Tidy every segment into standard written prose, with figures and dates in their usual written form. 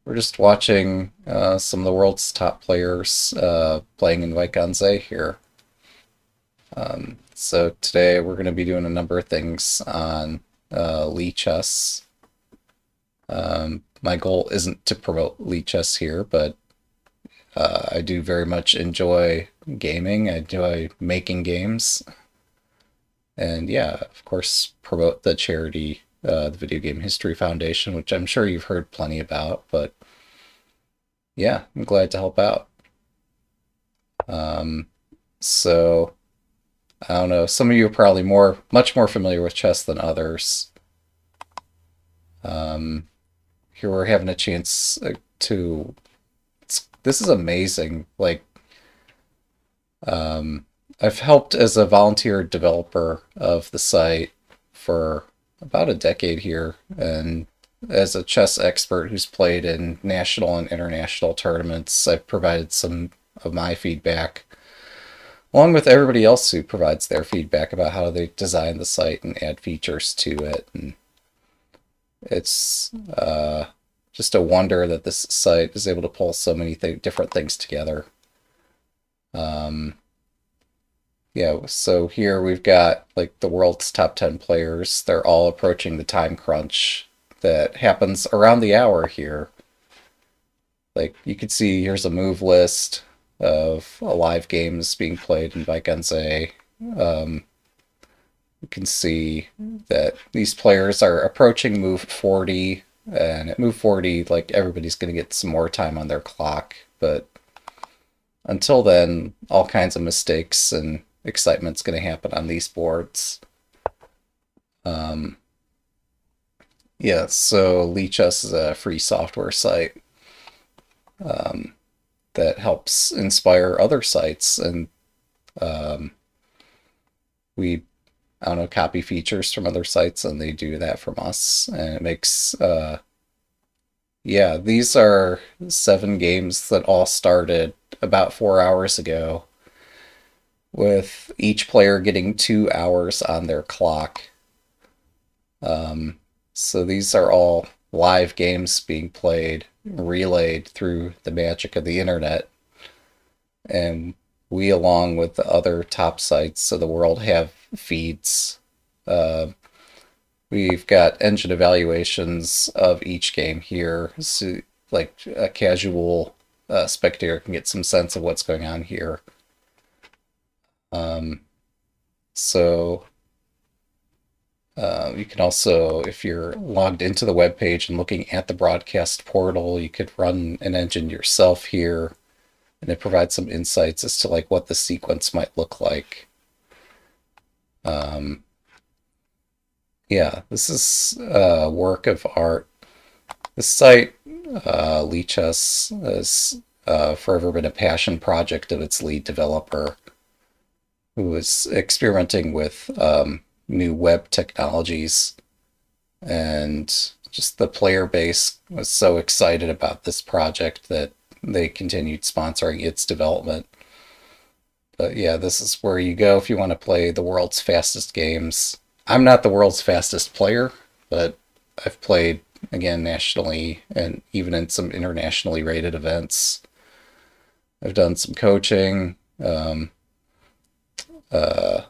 We're just watching some of the world's top players playing in Vaikanze here. So today we're going to be doing a number of things on Lee chess. My goal isn't to promote Lee chess here, but I do very much enjoy gaming. I enjoy making games, and yeah, of course, promote the charity, the Video Game History Foundation, which I'm sure you've heard plenty about. But yeah, I'm glad to help out. Um, so I don't know. Some of you are probably much more familiar with chess than others. Um, Here we're having a chance to. This is amazing. Um, I've helped as a volunteer developer of the site for about a decade here, and as a chess expert who's played in national and international tournaments, I've provided some of my feedback along with everybody else who provides their feedback about how they design the site and add features to it. And it's just a wonder that this site is able to pull so many different things together. Um, yeah, so here we've got like the world's top 10 players. They're all approaching the time crunch that happens around the hour here. Like you can see, here's a move list of live games being played in Vaikanze. You can see that these players are approaching move 40, and at move 40, like everybody's going to get some more time on their clock. But until then, all kinds of mistakes and excitement's going to happen on these boards. Um, yeah, so Lichess is a free software site um, that helps inspire other sites, and um, we I don't know, copy features from other sites and they do that from us. And it makes, yeah, these are 7 games that all started about 4 hours ago, with each player getting 2 hours on their clock. So these are all live games being played, relayed through the magic of the internet. And we, along with the other top sites of the world, have feeds. Uh, we've got engine evaluations of each game here, so like a casual spectator can get some sense of what's going on here. Um, so you can also, if you're logged into the web page and looking at the broadcast portal, you could run an engine yourself here, and it provides some insights as to like what the sequence might look like. Um, yeah, this is a work of art. The site, Lichess, has forever been a passion project of its lead developer, who was experimenting with new web technologies, and just the player base was so excited about this project that they continued sponsoring its development. But yeah, this is where you go if you want to play the world's fastest games. I'm not the world's fastest player, but I've played again nationally and even in some internationally rated events. I've done some coaching. Uh,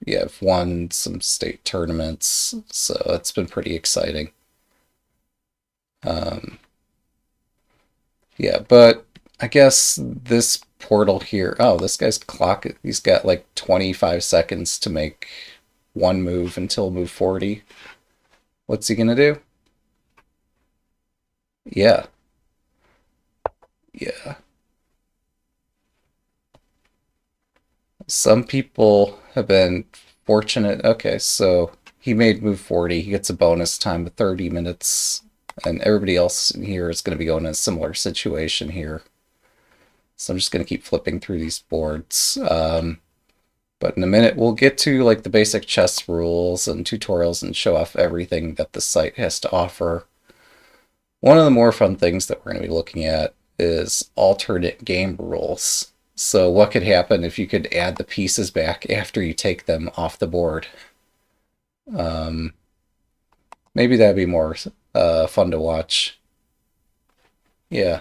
yeah, I've won some state tournaments, so it's been pretty exciting. Um, yeah, but I guess this portal here. Oh, this guy's clock. He's got like 25 seconds to make one move until move 40. What's he gonna do? Yeah, yeah. Some people have been fortunate. Okay, so he made move 40. He gets a bonus time of 30 minutes, and everybody else in here is going to be going in a similar situation here. So I'm just going to keep flipping through these boards. But in a minute, we'll get to like the basic chess rules and tutorials and show off everything that the site has to offer. One of the more fun things that we're going to be looking at is alternate game rules. So what could happen if you could add the pieces back after you take them off the board? Um, Maybe that'd be more fun to watch. Yeah.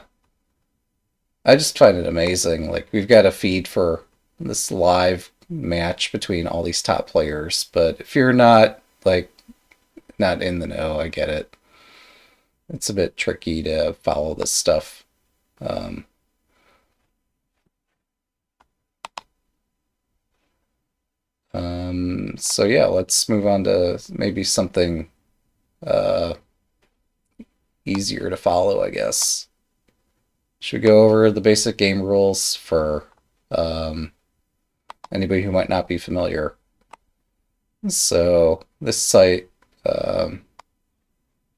I just find it amazing. Like, we've got a feed for this live match between all these top players, but if you're not, like, not in the know, I get it. It's a bit tricky to follow this stuff. Um, so yeah, let's move on to maybe something uh, easier to follow, I guess. Should we go over the basic game rules for um, anybody who might not be familiar? So this site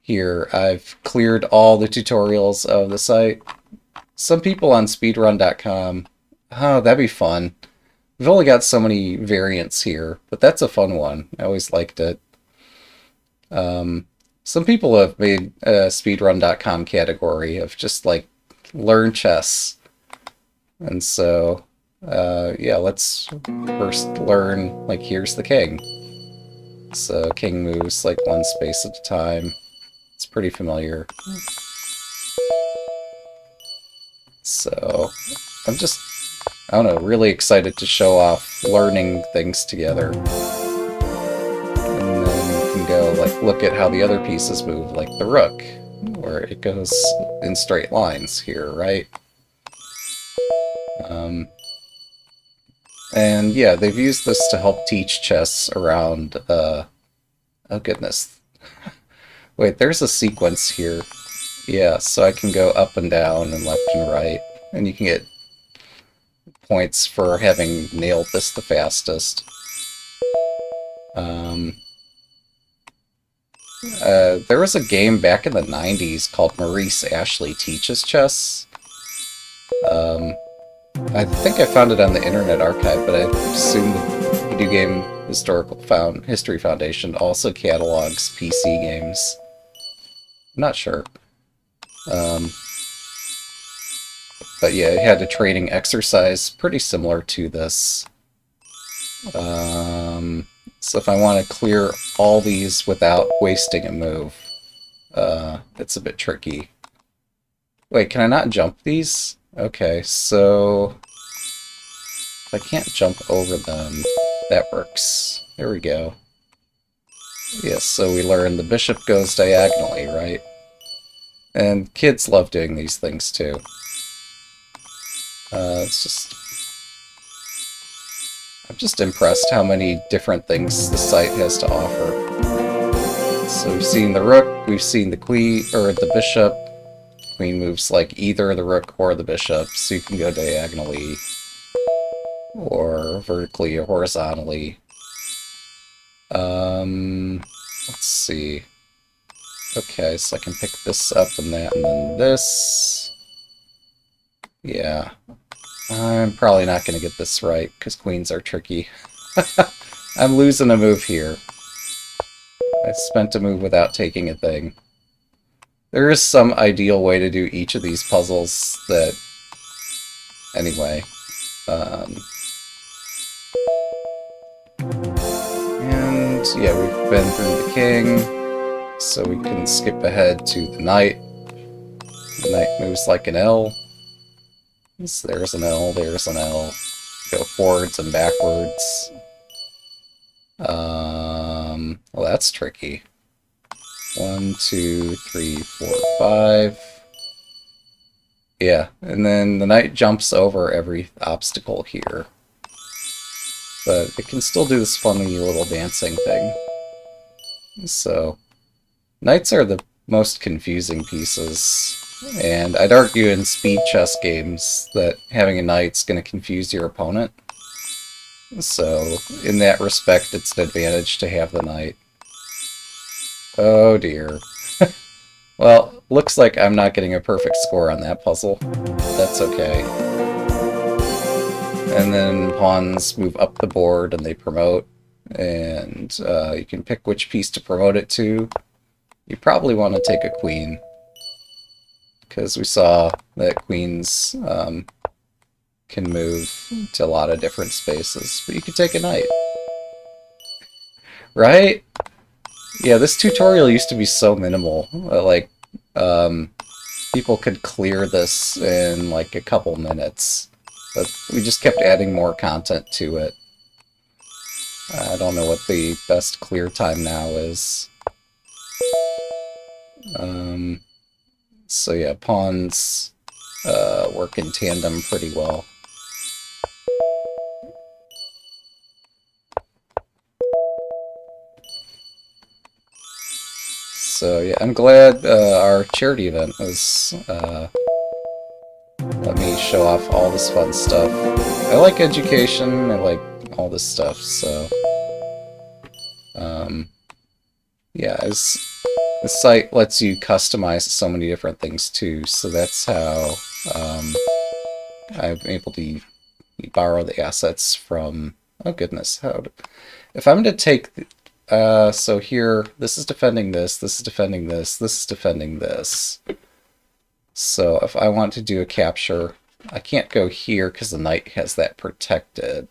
here, I've cleared all the tutorials of the site. Some people on speedrun.com, oh, that'd be fun. We've only got so many variants here, but that's a fun one. I always liked it. Some people have made a speedrun.com category of just like learn chess. And so, yeah, let's first learn, like, here's the king. So king moves like one space at a time. It's pretty familiar. So I'm just, I don't know, really excited to show off learning things together. And then you can go, like, look at how the other pieces move, like the rook, where it goes in straight lines here, right? And yeah, they've used this to help teach chess around, oh goodness. Wait, there's a sequence here. Yeah, so I can go up and down and left and right, and you can get points for having nailed this the fastest. There was a game back in the 90s called Maurice Ashley Teaches Chess. I think I found it on the Internet Archive, but I assume the Video Game History Foundation also catalogs PC games. I'm not sure. But yeah, it had a training exercise pretty similar to this. So if I want to clear all these without wasting a move, it's a bit tricky. Wait, can I not jump these? Okay, so if I can't jump over them, that works. There we go. Yes, so we learn the bishop goes diagonally, right? And kids love doing these things too. It's just... I'm just impressed how many different things the site has to offer. So we've seen the rook, we've seen the queen, or the bishop. Queen moves like either the rook or the bishop, so you can go diagonally, or vertically or horizontally. Let's see. Okay, so I can pick this up and that, and then this. Yeah. I'm probably not going to get this right, because queens are tricky. I'm losing a move here. I spent a move without taking a thing. There is some ideal way to do each of these puzzles that... Anyway. And yeah, we've been through the king, so we can skip ahead to the knight. The knight moves like an L. So there's an L, there's an L. Go forwards and backwards. Well, that's tricky. 1, 2, 3, 4, 5. Yeah, and then the knight jumps over every obstacle here. But it can still do this funny little dancing thing. So, knights are the most confusing pieces. And I'd argue in speed chess games that having a knight's going to confuse your opponent. So, in that respect, it's an advantage to have the knight. Oh dear. Well, looks like I'm not getting a perfect score on that puzzle. That's okay. And then pawns move up the board and they promote. And you can pick which piece to promote it to. You probably want to take a queen, because we saw that queens can move to a lot of different spaces, but you could take a knight. Right? Yeah, this tutorial used to be so minimal. people could clear this in like a couple minutes, but we just kept adding more content to it. I don't know what the best clear time now is. So yeah, pawns work in tandem pretty well. So yeah, I'm glad our charity event was let me show off all this fun stuff. I like education, I like all this stuff, so yeah, the site lets you customize so many different things too, so that's how I'm able to borrow the assets from, oh goodness, if I'm to take, so here, this is defending this, this is defending this, this is defending this. So if I want to do a capture, I can't go here because the knight has that protected.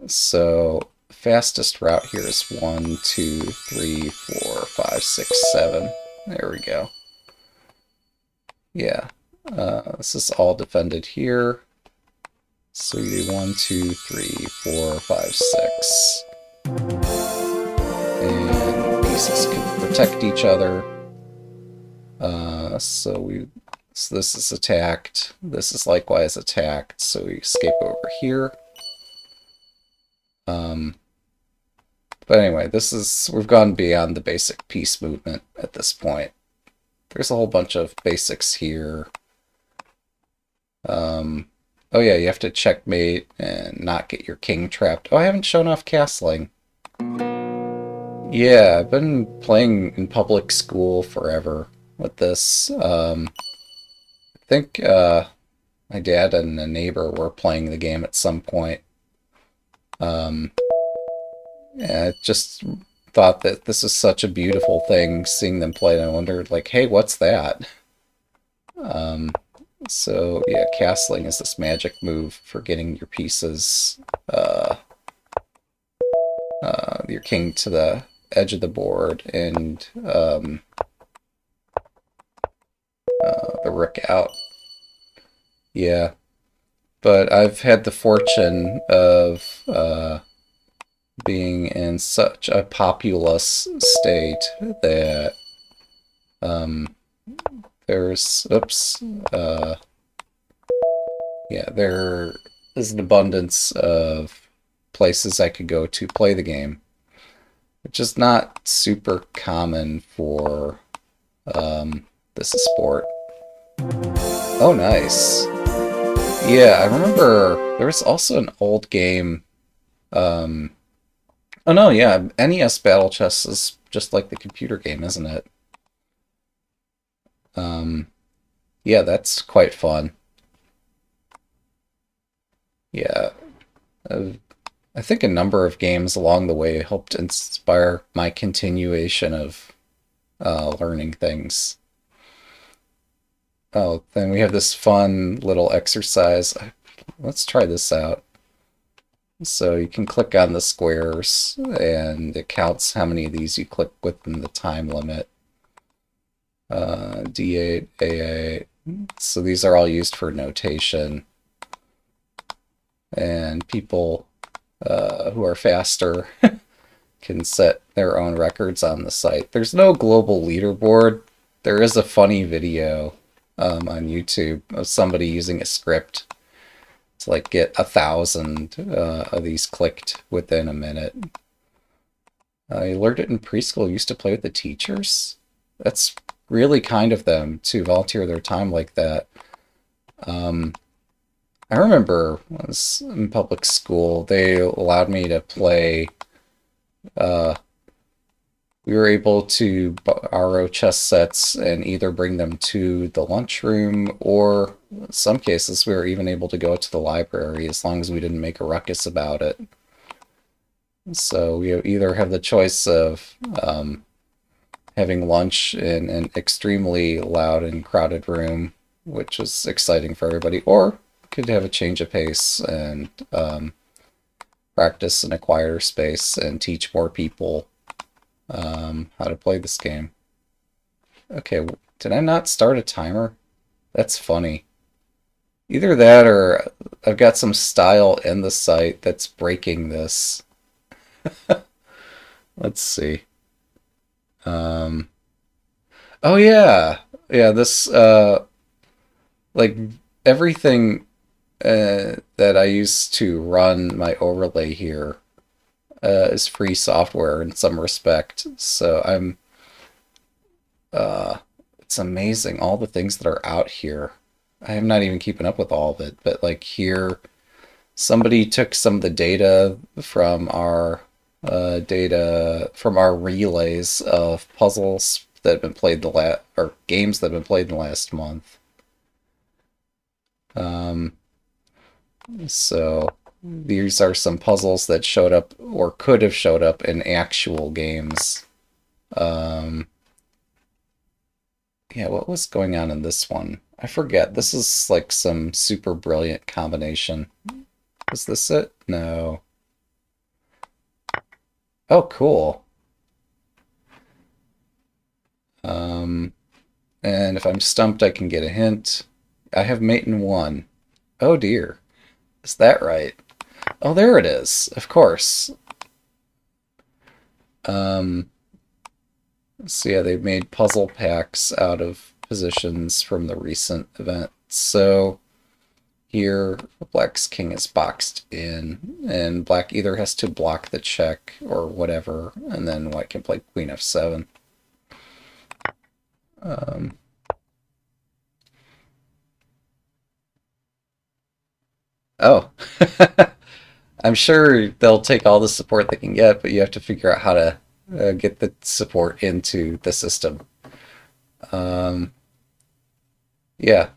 So fastest route here is 1, 2, 3, 4, 5, 6, 7. There we go. Yeah, this is all defended here. So you do 1, 2, 3, 4, 5, 6. And pieces can protect each other. So this is attacked. This is likewise attacked. So we escape over here. But anyway, we've gone beyond the basic piece movement at this point. There's a whole bunch of basics here. Oh yeah, you have to checkmate and not get your king trapped. Oh, I haven't shown off castling. Yeah, I've been playing in public school forever with this. I think my dad and a neighbor were playing the game at some point. Yeah, I just thought that this is such a beautiful thing, seeing them play, and I wondered, like, hey, what's that? So, yeah, castling is this magic move for getting your pieces, your king to the edge of the board, and the rook out. Yeah, but I've had the fortune of being in such a populous state that there is an abundance of places I could go to play the game, which is not super common for this sport. Oh, nice. Yeah, I remember there was also an old game. Oh no, yeah, NES Battle Chess is just like the computer game, isn't it? Yeah, that's quite fun. Yeah, I think a number of games along the way helped inspire my continuation of learning things. Oh, then we have this fun little exercise. Let's try this out. So you can click on the squares, and it counts how many of these you click within the time limit. D8, A8. So these are all used for notation. And people who are faster can set their own records on the site. There's no global leaderboard. There is a funny video on YouTube of somebody using a script to like get 1,000 of these clicked within a minute. I learned it in preschool. I used to play with the teachers. That's really kind of them to volunteer their time like that. I remember when I was in public school, they allowed me to play. We were able to borrow chess sets and either bring them to the lunchroom, or in some cases we were even able to go to the library as long as we didn't make a ruckus about it. So we either have the choice of having lunch in an extremely loud and crowded room, which was exciting for everybody, or could have a change of pace and practice in a quieter space and teach more people how to play this game. Okay, Did I not start a timer? That's funny. Either that or I've got some style in the site that's breaking this. Let's see. Um, oh yeah. Yeah, this like everything that I use to run my overlay here is free software in some respect. So uh, it's amazing all the things that are out here. I am not even keeping up with all of it, but like here, somebody took some of the data from our relays of puzzles that have been played or games that have been played in the last month. Um, so these are some puzzles that showed up or could have showed up in actual games. Um, yeah, what was going on in this one? I forget. This is like some super brilliant combination. Was this it? No. Oh, cool. Um, and if I'm stumped, I can get a hint. I have mate in 1. Oh dear. Is that right? Oh, there it is. Of course. Um, so yeah, they've made puzzle packs out of positions from the recent event. So here, Black's king is boxed in, and Black either has to block the check or whatever, and then White can play Queen F7. Um, oh, I'm sure they'll take all the support they can get, but you have to figure out how to get the support into the system. Um, yeah.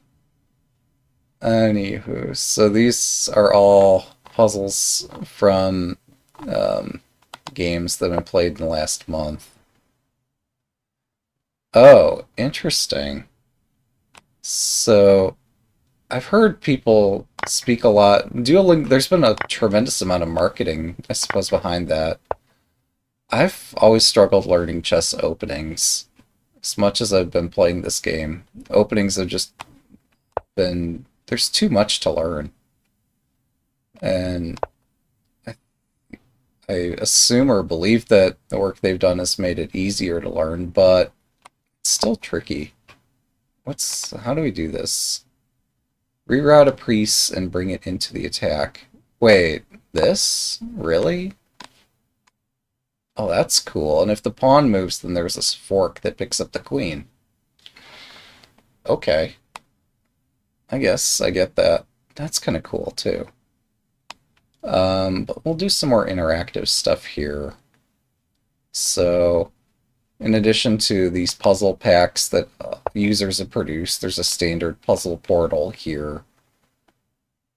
Anywho, so these are all puzzles from um, games that have been played in the last month. Oh, interesting. So I've heard people speak a lot. Duolingo, there's been a tremendous amount of marketing, I suppose, behind that. I've always struggled learning chess openings as much as I've been playing this game. Openings have just been, there's too much to learn. And I, I assume or believe that the work they've done has made it easier to learn, but it's still tricky. How do we do this? Reroute a piece and bring it into the attack. Wait, this? Really? Oh, that's cool. And if the pawn moves, then there's this fork that picks up the queen. Okay. I guess I get that. That's kind of cool, too. But we'll do some more interactive stuff here. So, in addition to these puzzle packs that users have produced, there's a standard puzzle portal here.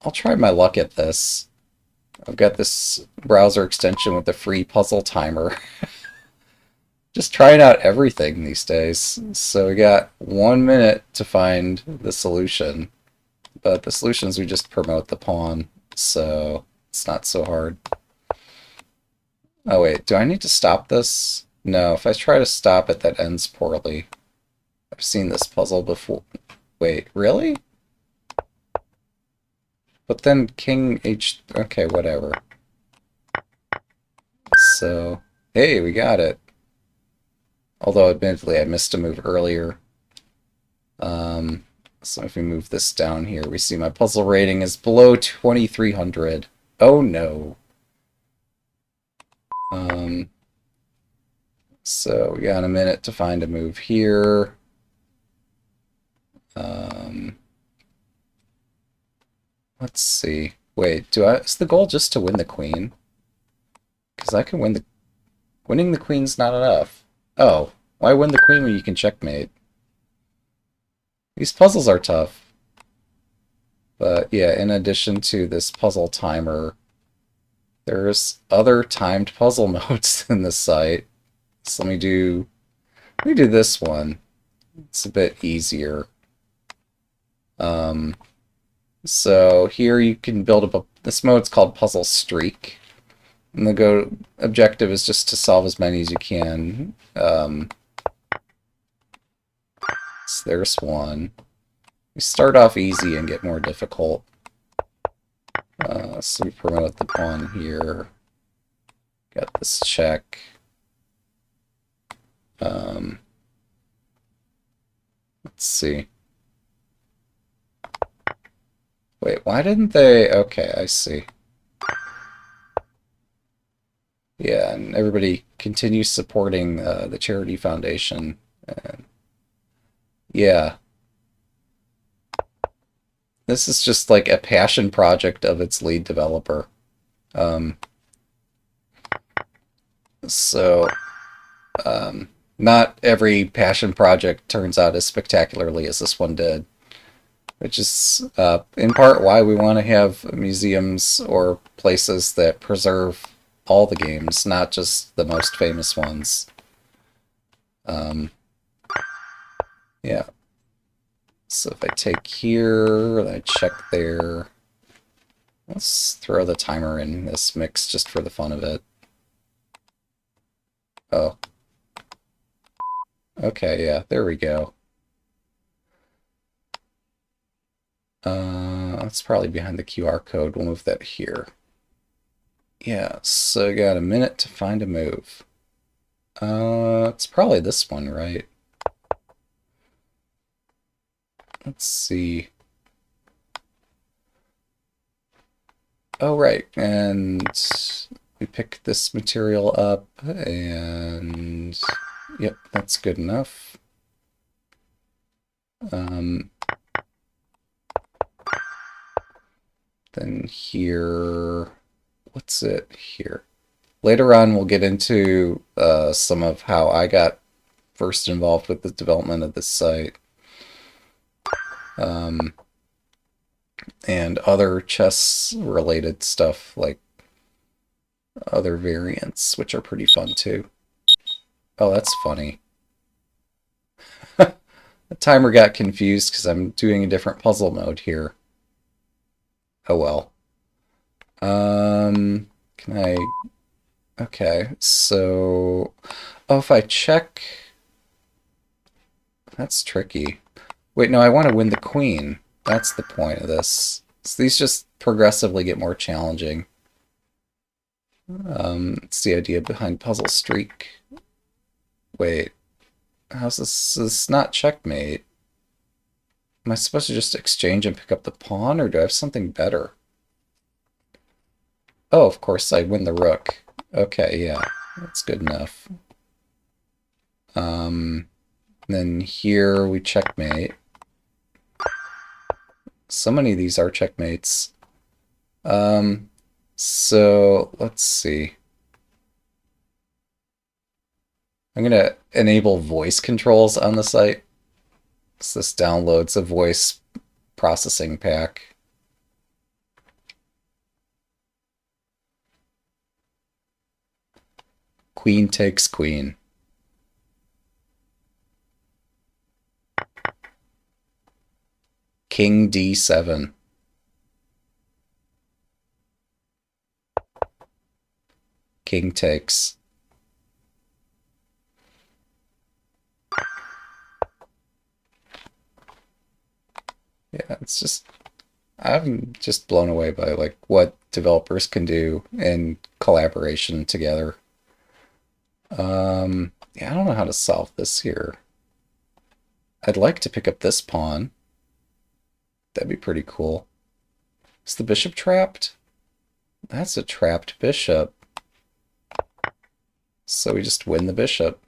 I'll try my luck at this. I've got this browser extension with a free puzzle timer. Just trying out everything these days. So we got 1 minute to find the solution. But the solutions, we just promote the pawn, so it's not so hard. Oh wait, do I need to stop this? No, if I try to stop it, that ends poorly. I've seen this puzzle before. Wait, really? But then King H... Okay, whatever. So, hey, we got it. Although, admittedly, I missed a move earlier. So if we move this down here, we see my puzzle rating is below 2,300. Oh no. So we got a minute to find a move here. Let's see. Wait, is the goal just to win the queen? Because I can win the... Winning the queen's not enough. Oh, why win the queen when you can checkmate? These puzzles are tough. But yeah, in addition to this puzzle timer, there's other timed puzzle modes in the site. So let me do this one. It's a bit easier. So here you can build up this mode's called Puzzle Streak. And the objective is just to solve as many as you can. So there's one. We start off easy and get more difficult. So we promote the pawn here. Got this check. Let's see. Wait, why didn't they... Okay, I see. Yeah, and everybody continues supporting the charity foundation. And yeah. This is just like a passion project of its lead developer. So, not every passion project turns out as spectacularly as this one did. Which is in part why we want to have museums or places that preserve all the games, not just the most famous ones. Yeah. So if I take here, I check there. Let's throw the timer in this mix just for the fun of it. Oh. Okay, yeah, there we go. That's probably behind the QR code. We'll move that here. Yeah, so I got a minute to find a move. It's probably this one, right? Let's see. Oh, right, and we pick this material up, and yep, that's good enough. Then here, what's it here? Later on, we'll get into some of how I got first involved with the development of this site. And other chess-related stuff, like other variants, which are pretty fun too. Oh, that's funny. The timer got confused because I'm doing a different puzzle mode here. Oh well. Can I... Okay, so... Oh, if I check... That's tricky. Wait, no, I want to win the queen. That's the point of this. So these just progressively get more challenging. It's the idea behind Puzzle Streak. Wait, how's this? This is not checkmate. Am I supposed to just exchange and pick up the pawn, or do I have something better? Oh, of course, I win the rook. Okay, yeah, that's good enough. Then here we checkmate. So many of these are checkmates. So let's see. I'm gonna enable voice controls on the site. So this downloads a voice processing pack. Queen takes queen. King d7. King takes. Yeah, it's just, I'm just blown away by like what developers can do in collaboration together. Yeah, I don't know how to solve this here. I'd like to pick up this pawn. That'd be pretty cool. Is the bishop trapped? That's a trapped bishop. So we just win the bishop.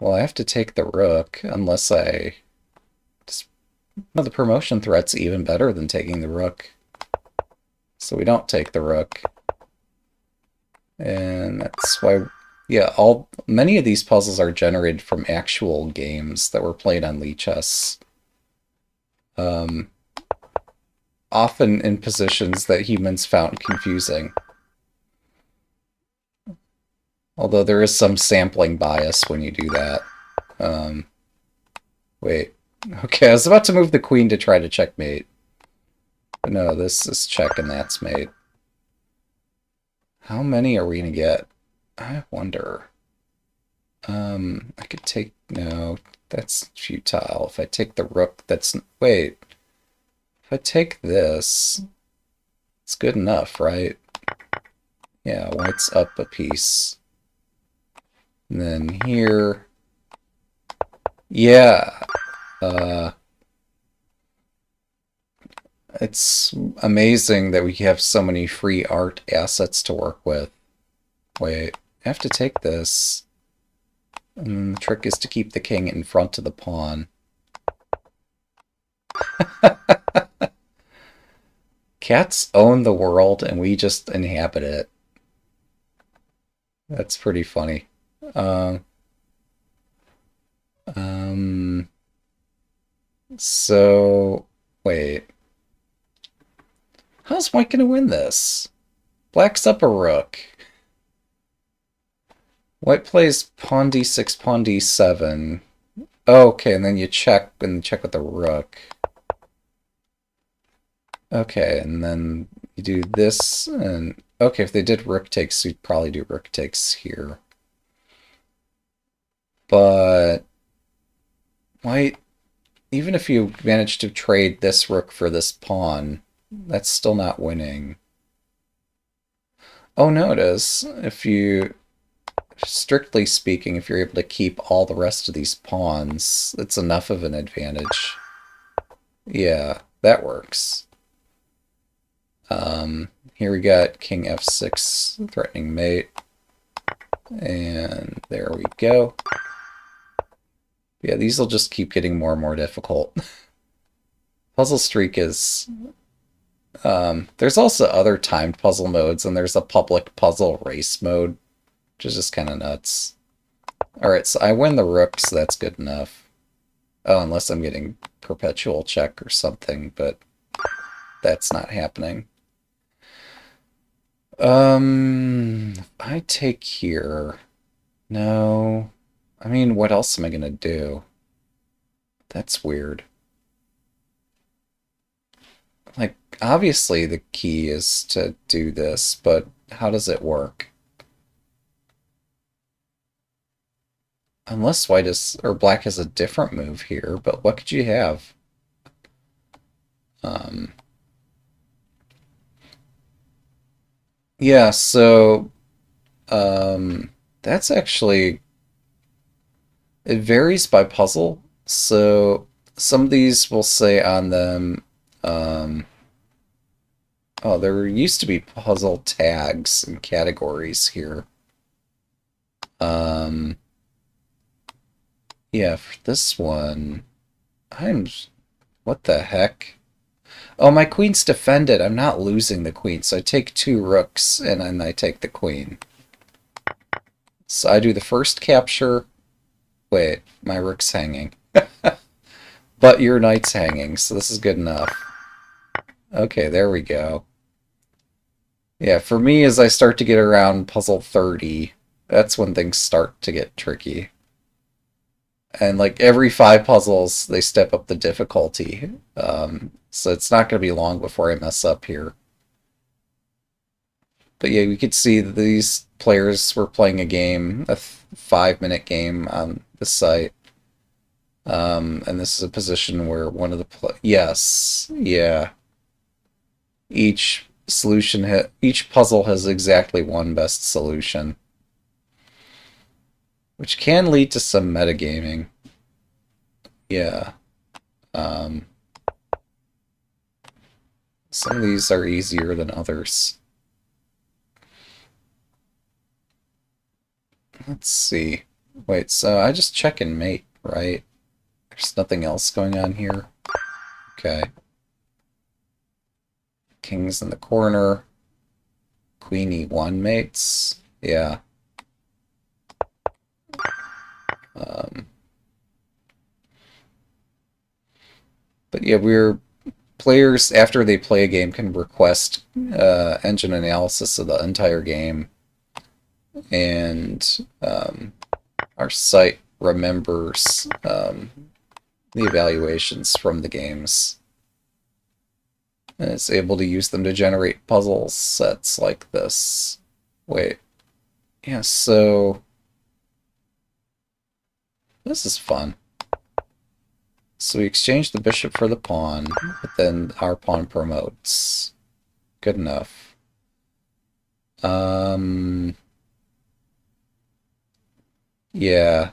Well, I have to take the rook, unless I... Just, well, the promotion threat's even better than taking the rook. So we don't take the rook. And that's why... Yeah, many of these puzzles are generated from actual games that were played on Lichess. Often in positions that humans found confusing. Although there is some sampling bias when you do that. Wait. Okay, I was about to move the queen to try to checkmate. But no, this is check and that's mate. How many are we gonna get? I wonder. I could take, no, that's futile. If I take the rook, wait, if I take this, it's good enough, right? Yeah, white's up a piece. And then here, yeah, it's amazing that we have so many free art assets to work with. Wait, I have to take this. And the trick is to keep the king in front of the pawn. Cats own the world and we just inhabit it. That's pretty funny. Um, um, so, wait. How's white gonna win this? Black's up a rook. White plays pawn d6, pawn d7. Oh, okay, and then you check with the rook. Okay, and then you do this, and okay, if they did rook takes, we'd probably do rook takes here. But white, even if you manage to trade this rook for this pawn, that's still not winning. Oh no, it is. If you, strictly speaking, if you're able to keep all the rest of these pawns, it's enough of an advantage. Yeah, that works. Here we got king f6, threatening mate. And there we go. Yeah, these will just keep getting more and more difficult. Puzzle Streak is... there's also other timed puzzle modes, and there's a public puzzle race mode, which is just kind of nuts. Alright, so I win the rook, so that's good enough. Oh, unless I'm getting perpetual check or something, but that's not happening. I take here. No. I mean, what else am I gonna do? That's weird. Like, obviously the key is to do this, but how does it work? Unless white is, or black has a different move here, but what could you have? Yeah, so, that's actually, it varies by puzzle. So some of these will say on them, oh, there used to be puzzle tags and categories here. Yeah, for this one, what the heck? Oh, my queen's defended. I'm not losing the queen, so I take 2 rooks, and then I take the queen. So I do the first capture. Wait, my rook's hanging. But your knight's hanging, so this is good enough. Okay, there we go. Yeah, for me, as I start to get around puzzle 30, that's when things start to get tricky. And like every 5 puzzles, they step up the difficulty. So it's not going to be long before I mess up here. But yeah, we could see that these players were playing a game, a 5-minute game on the site. And this is a position where one of the yes, yeah. Each puzzle has exactly one best solution, which can lead to some metagaming. Yeah. Some of these are easier than others. Let's see. Wait, so I just check and mate, right? There's nothing else going on here. Okay. King's in the corner. Queen e1 mates. Yeah. But yeah, players, after they play a game, can request engine analysis of the entire game. And our site remembers the evaluations from the games. And it's able to use them to generate puzzle sets like this. Wait. Yeah, so this is fun. So we exchange the bishop for the pawn, but then our pawn promotes. Good enough. Yeah.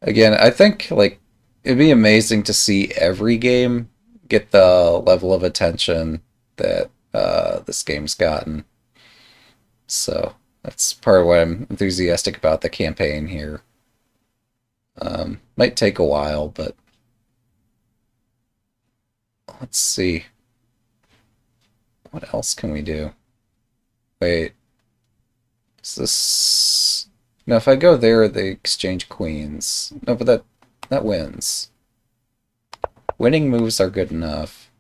Again, I think like it'd be amazing to see every game get the level of attention that this game's gotten. So that's part of why I'm enthusiastic about the campaign here. Might take a while, but let's see. What else can we do? Wait, is this... No, if I go there, they exchange queens. No, but that wins. Winning moves are good enough.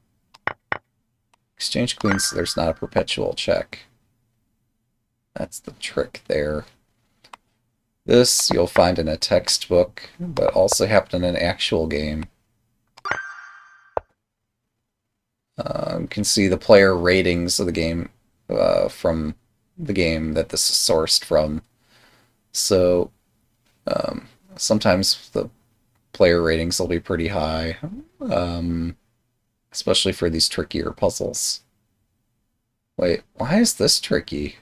Exchange queens, so there's not a perpetual check. That's the trick there. This you'll find in a textbook, but also happened in an actual game. You can see the player ratings of the game from the game that this is sourced from. So sometimes the player ratings will be pretty high, especially for these trickier puzzles. Wait, why is this tricky?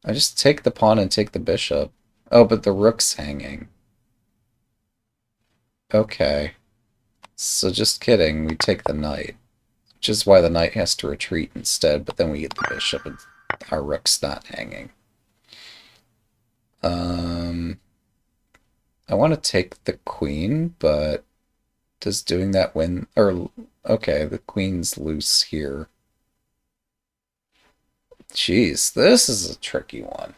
I just take the pawn and take the bishop. Oh, but the rook's hanging. Okay. So just kidding, we take the knight. Which is why the knight has to retreat instead, but then we get the bishop and our rook's not hanging. I want to take the queen, but does doing that win... Or, okay, the queen's loose here. Jeez, this is a tricky one.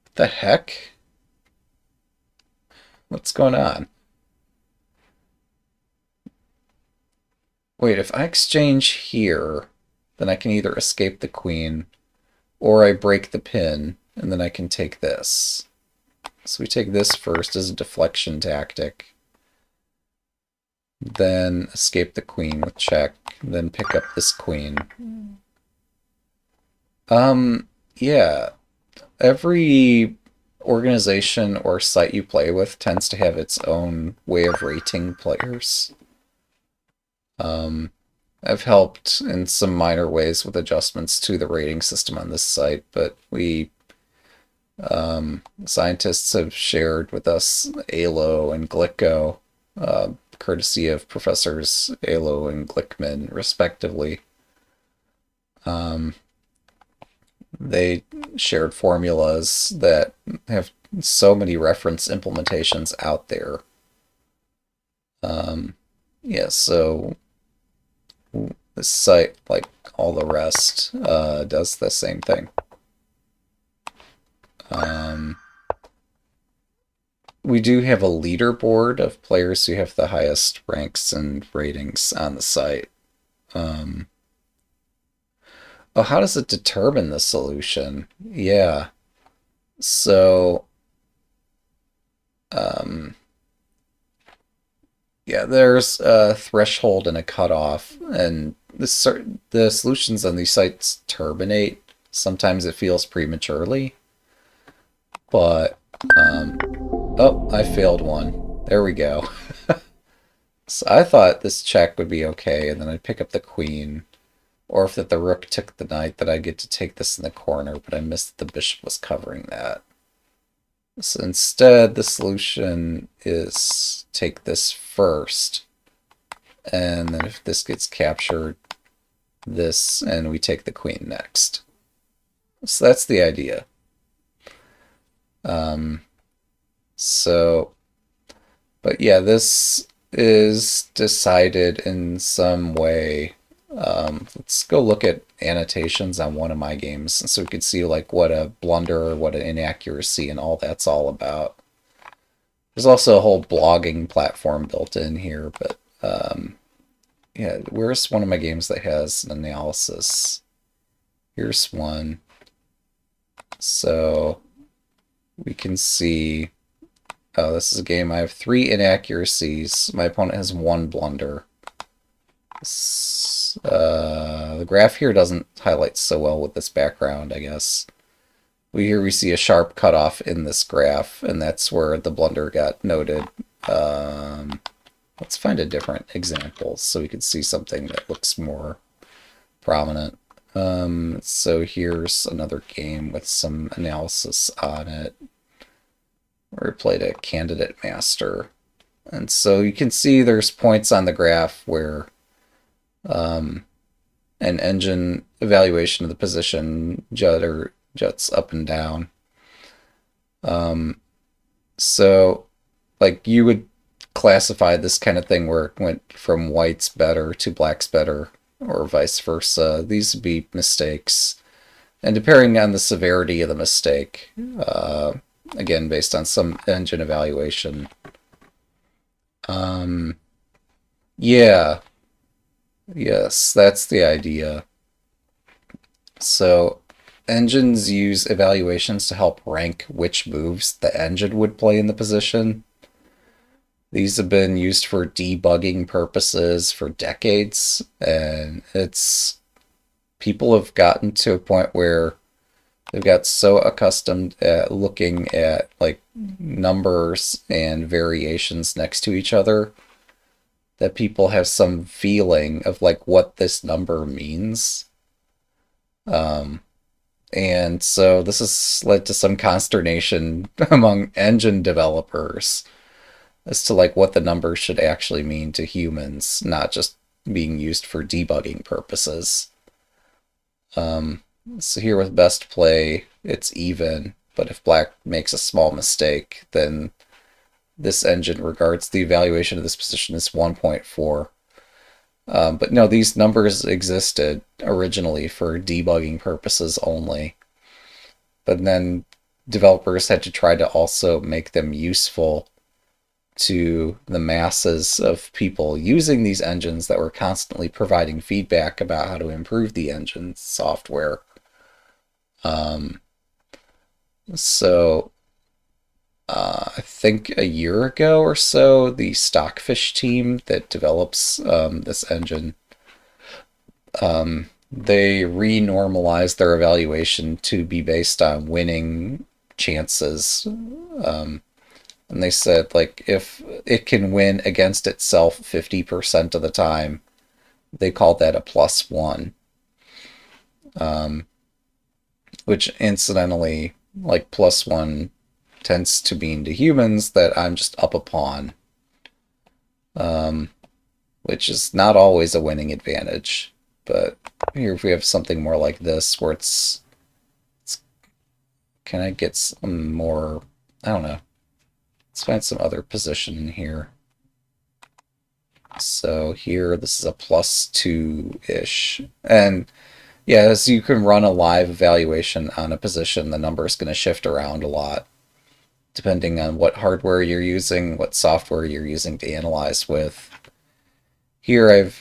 What the heck? What's going on? Wait, if I exchange here, then I can either escape the queen, or I break the pin, and then I can take this. So we take this first as a deflection tactic. Then escape the queen with check, then pick up this queen. Yeah. Every organization or site you play with tends to have its own way of rating players. I've helped in some minor ways with adjustments to the rating system on this site, but scientists have shared with us ALO and Glicko, courtesy of Professors ALO and Glickman, respectively. They shared formulas that have so many reference implementations out there. Yeah, so this site, like all the rest, does the same thing. We do have a leaderboard of players who have the highest ranks and ratings on the site. Oh, how does it determine the solution? Yeah. So, yeah, there's a threshold and a cutoff, and the solutions on these sites terminate. Sometimes it feels prematurely, but oh, I failed one. There we go. So I thought this check would be okay, and then I'd pick up the queen, or if that the rook took the knight, that I'd get to take this in the corner, but I missed that the bishop was covering that. So instead, the solution is take this first, and then if this gets captured, this, and we take the queen next. So that's the idea. But yeah, this is decided in some way. Let's go look at annotations on one of my games so we can see like what a blunder or what an inaccuracy and all that's all about. There's also a whole blogging platform built in here, but yeah, where's one of my games that has an analysis? Here's one. So we can see, oh, this is a game. I have 3 inaccuracies. My opponent has 1 blunder. The graph here doesn't highlight so well with this background, I guess. Here we see a sharp cutoff in this graph, and that's where the blunder got noted. Let's find a different example so we can see something that looks more prominent. So here's another game with some analysis on it, where we played a candidate master. And so you can see there's points on the graph where an engine evaluation of the position juts up and down. So like you would classify this kind of thing where it went from white's better to black's better, or vice versa. These would be mistakes. And depending on the severity of the mistake, again, based on some engine evaluation. Yeah. Yes, that's the idea. So engines use evaluations to help rank which moves the engine would play in the position. These have been used for debugging purposes for decades, and people have gotten to a point where they've got so accustomed at looking at like numbers and variations next to each other that people have some feeling of like what this number means. And so this has led to some consternation among engine developers as to like what the numbers should actually mean to humans, not just being used for debugging purposes. So here with best play, it's even, but if black makes a small mistake, then this engine regards the evaluation of this position as 1.4. But no, these numbers existed originally for debugging purposes only. But then developers had to try to also make them useful to the masses of people using these engines that were constantly providing feedback about how to improve the engine software. I think a year ago or so, the Stockfish team that develops this engine, they renormalized their evaluation to be based on winning chances. And they said, like, if it can win against itself 50% of the time, they called that a +1. Which, incidentally, like, +1 tends to mean to humans that I'm just up a pawn. Which is not always a winning advantage. But here if we have something more like this, where it's can I get some more, I don't know. Let's find some other position in here. So here, this is a +2-ish. And yeah, as you can run a live evaluation on a position, the number is going to shift around a lot, depending on what hardware you're using, what software you're using to analyze with. Here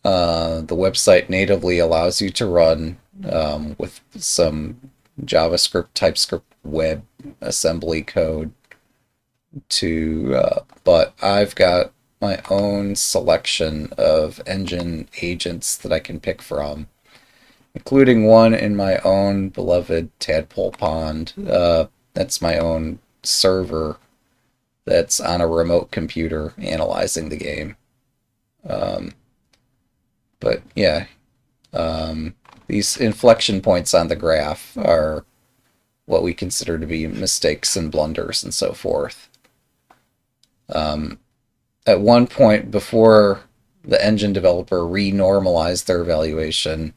the website natively allows you to run with some JavaScript, TypeScript web assembly code but I've got my own selection of engine agents that I can pick from, including one in my own beloved Tadpole Pond. That's my own server that's on a remote computer analyzing the game. But yeah, these inflection points on the graph are what we consider to be mistakes and blunders and so forth. At one point before the engine developer renormalized their evaluation,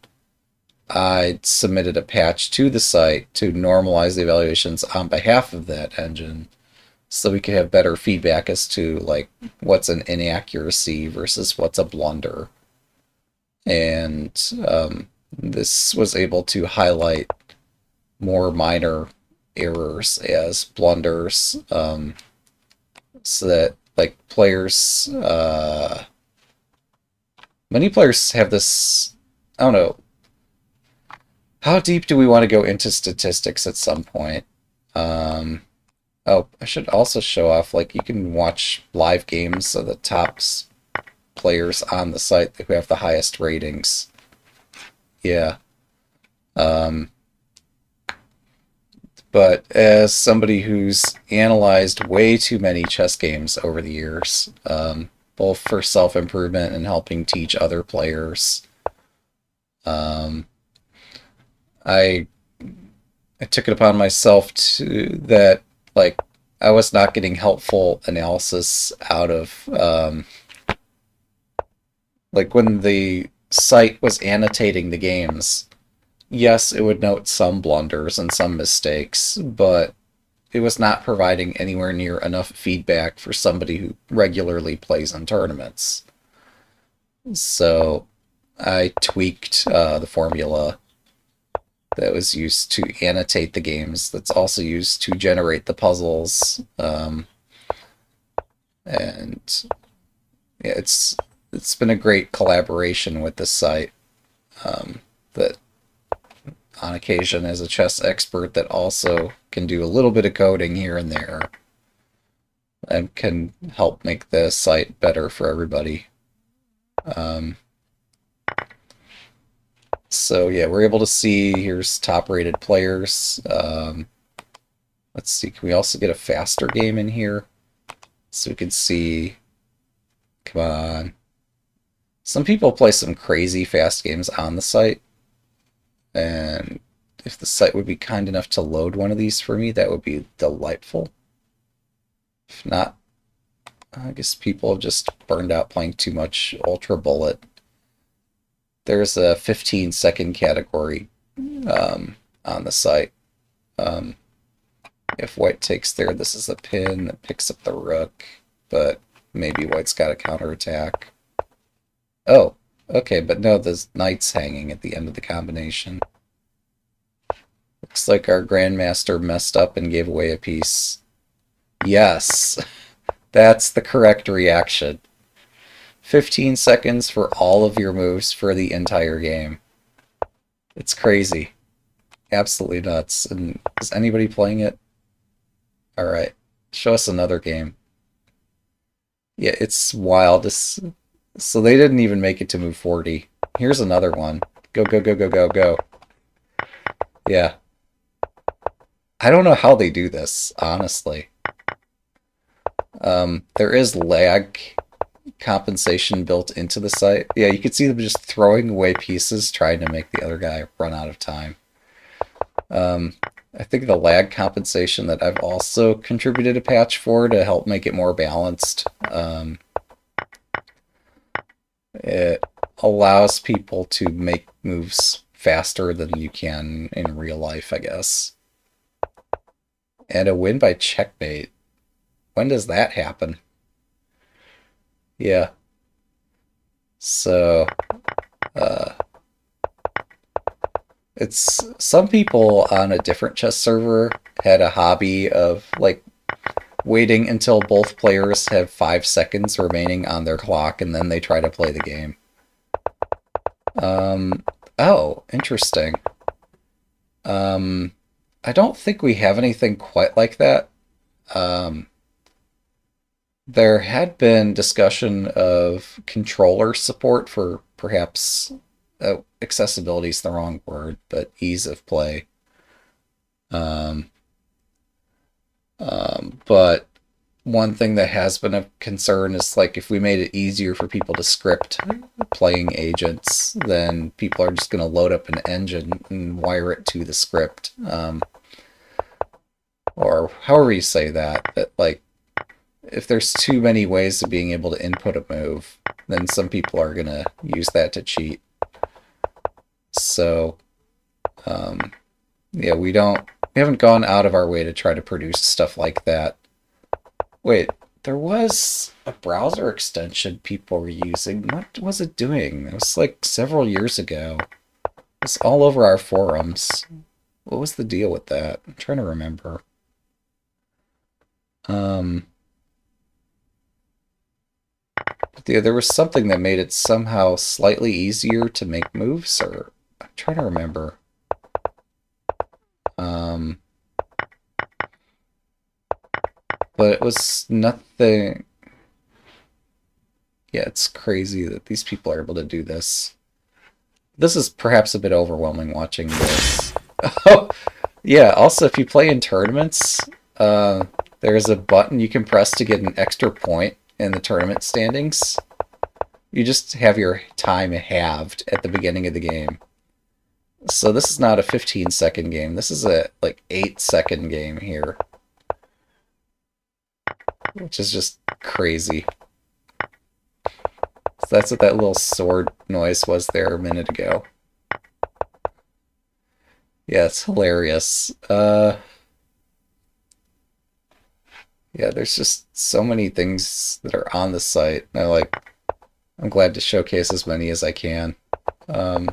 I submitted a patch to the site to normalize the evaluations on behalf of that engine, so we could have better feedback as to like what's an inaccuracy versus what's a blunder. And this was able to highlight more minor errors as blunders, so that like players, many players have this, I don't know, how deep do we want to go into statistics at some point? Oh, I should also show off, like, you can watch live games, so the top players on the site who have the highest ratings. Yeah. Um, but as somebody who's analyzed way too many chess games over the years, both for self-improvement and helping teach other players, um, I I took it upon myself to that like I was not getting helpful analysis out of like when the site was annotating the games. Yes, it would note some blunders and some mistakes, but it was not providing anywhere near enough feedback for somebody who regularly plays in tournaments. So I tweaked the formula that was used to annotate the games, that's also used to generate the puzzles. And yeah, it's been a great collaboration with this site. That on occasion, as a chess expert, that also can do a little bit of coding here and there, and can help make the site better for everybody. So yeah, we're able to see here's top-rated players. Let's see, can we also get a faster game in here? So we can see, come on. Some people play some crazy fast games on the site, and if the site would be kind enough to load one of these for me, that would be delightful. If not, I guess people have just burned out playing too much Ultra Bullet. There's a 15-second category on the site. If white takes there, this is a pin that picks up the rook, but maybe white's got a counterattack. Oh, okay, but no, the knight's hanging at the end of the combination. Looks like our grandmaster messed up and gave away a piece. Yes, that's the correct reaction. 15 seconds for all of your moves for the entire game. It's crazy. Absolutely nuts. And is anybody playing it? Alright, show us another game. Yeah, it's wild. So they didn't even make it to move 40. Here's another one. Go, go, go, go, go, go. Yeah. I don't know how they do this, honestly. There is lag compensation built into the site. Yeah, you can see them just throwing away pieces, trying to make the other guy run out of time. I think the lag compensation that I've also contributed a patch for to help make it more balanced. It allows people to make moves faster than you can in real life, I guess. And a win by checkmate. When does that happen? Yeah. So, it's some people on a different chess server had a hobby of like waiting until both players have 5 seconds remaining on their clock and then they try to play the game. Oh, interesting. I don't think we have anything quite like that. There had been discussion of controller support for perhaps accessibility is the wrong word, but ease of play. But one thing that has been a concern is like if we made it easier for people to script playing agents, then people are just going to load up an engine and wire it to the script. Or however you say that, that like if there's too many ways of being able to input a move, then some people are going to use that to cheat. So, yeah, we haven't gone out of our way to try to produce stuff like that. Wait, there was a browser extension people were using. What was it doing? It was like several years ago. It's all over our forums. What was the deal with that? I'm trying to remember. Yeah, there was something that made it somehow slightly easier to make moves, or I'm trying to remember. But it was nothing. Yeah, it's crazy that these people are able to do this. This is perhaps a bit overwhelming watching this. Oh, yeah, also if you play in tournaments, there's a button you can press to get an extra point in the tournament standings. You just have your time halved at the beginning of the game. So this is not a 15-second game. This is a like 8-second game here, which is just crazy. So that's what that little sword noise was there a minute ago. Yeah, it's hilarious. Yeah, there's just so many things that are on the site. I'm glad to showcase as many as I can. Um,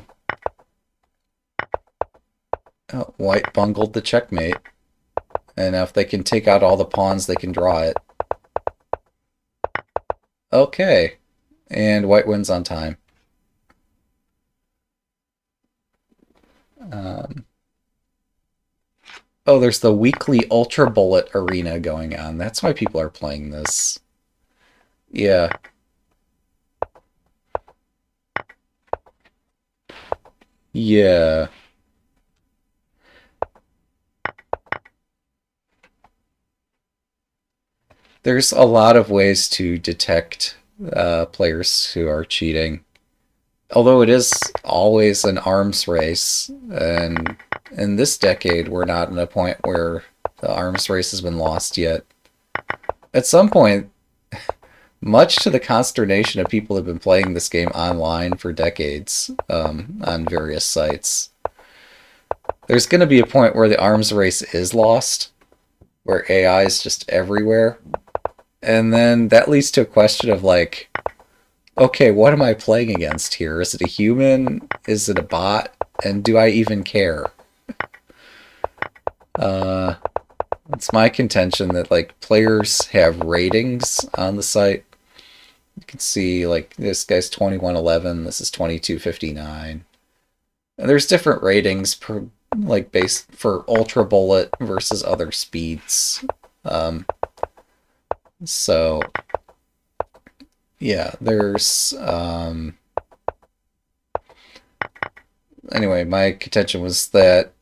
oh, white bungled the checkmate. And now if they can take out all the pawns, they can draw it. Okay. And white wins on time. Oh, there's the weekly Ultra Bullet arena going on. That's why people are playing this. Yeah. Yeah. There's a lot of ways to detect players who are cheating. Although it is always an arms race, and in this decade, we're not at a point where the arms race has been lost yet. At some point, much to the consternation of people who have been playing this game online for decades on various sites, there's going to be a point where the arms race is lost, where AI is just everywhere. And then that leads to a question of like, okay, what am I playing against here? Is it a human? Is it a bot? And do I even care? It's my contention that like players have ratings on the site. You can see like this guy's 2111, this is 2259. And there's different ratings per like based for Ultra Bullet versus other speeds. So yeah, there's anyway, my contention was that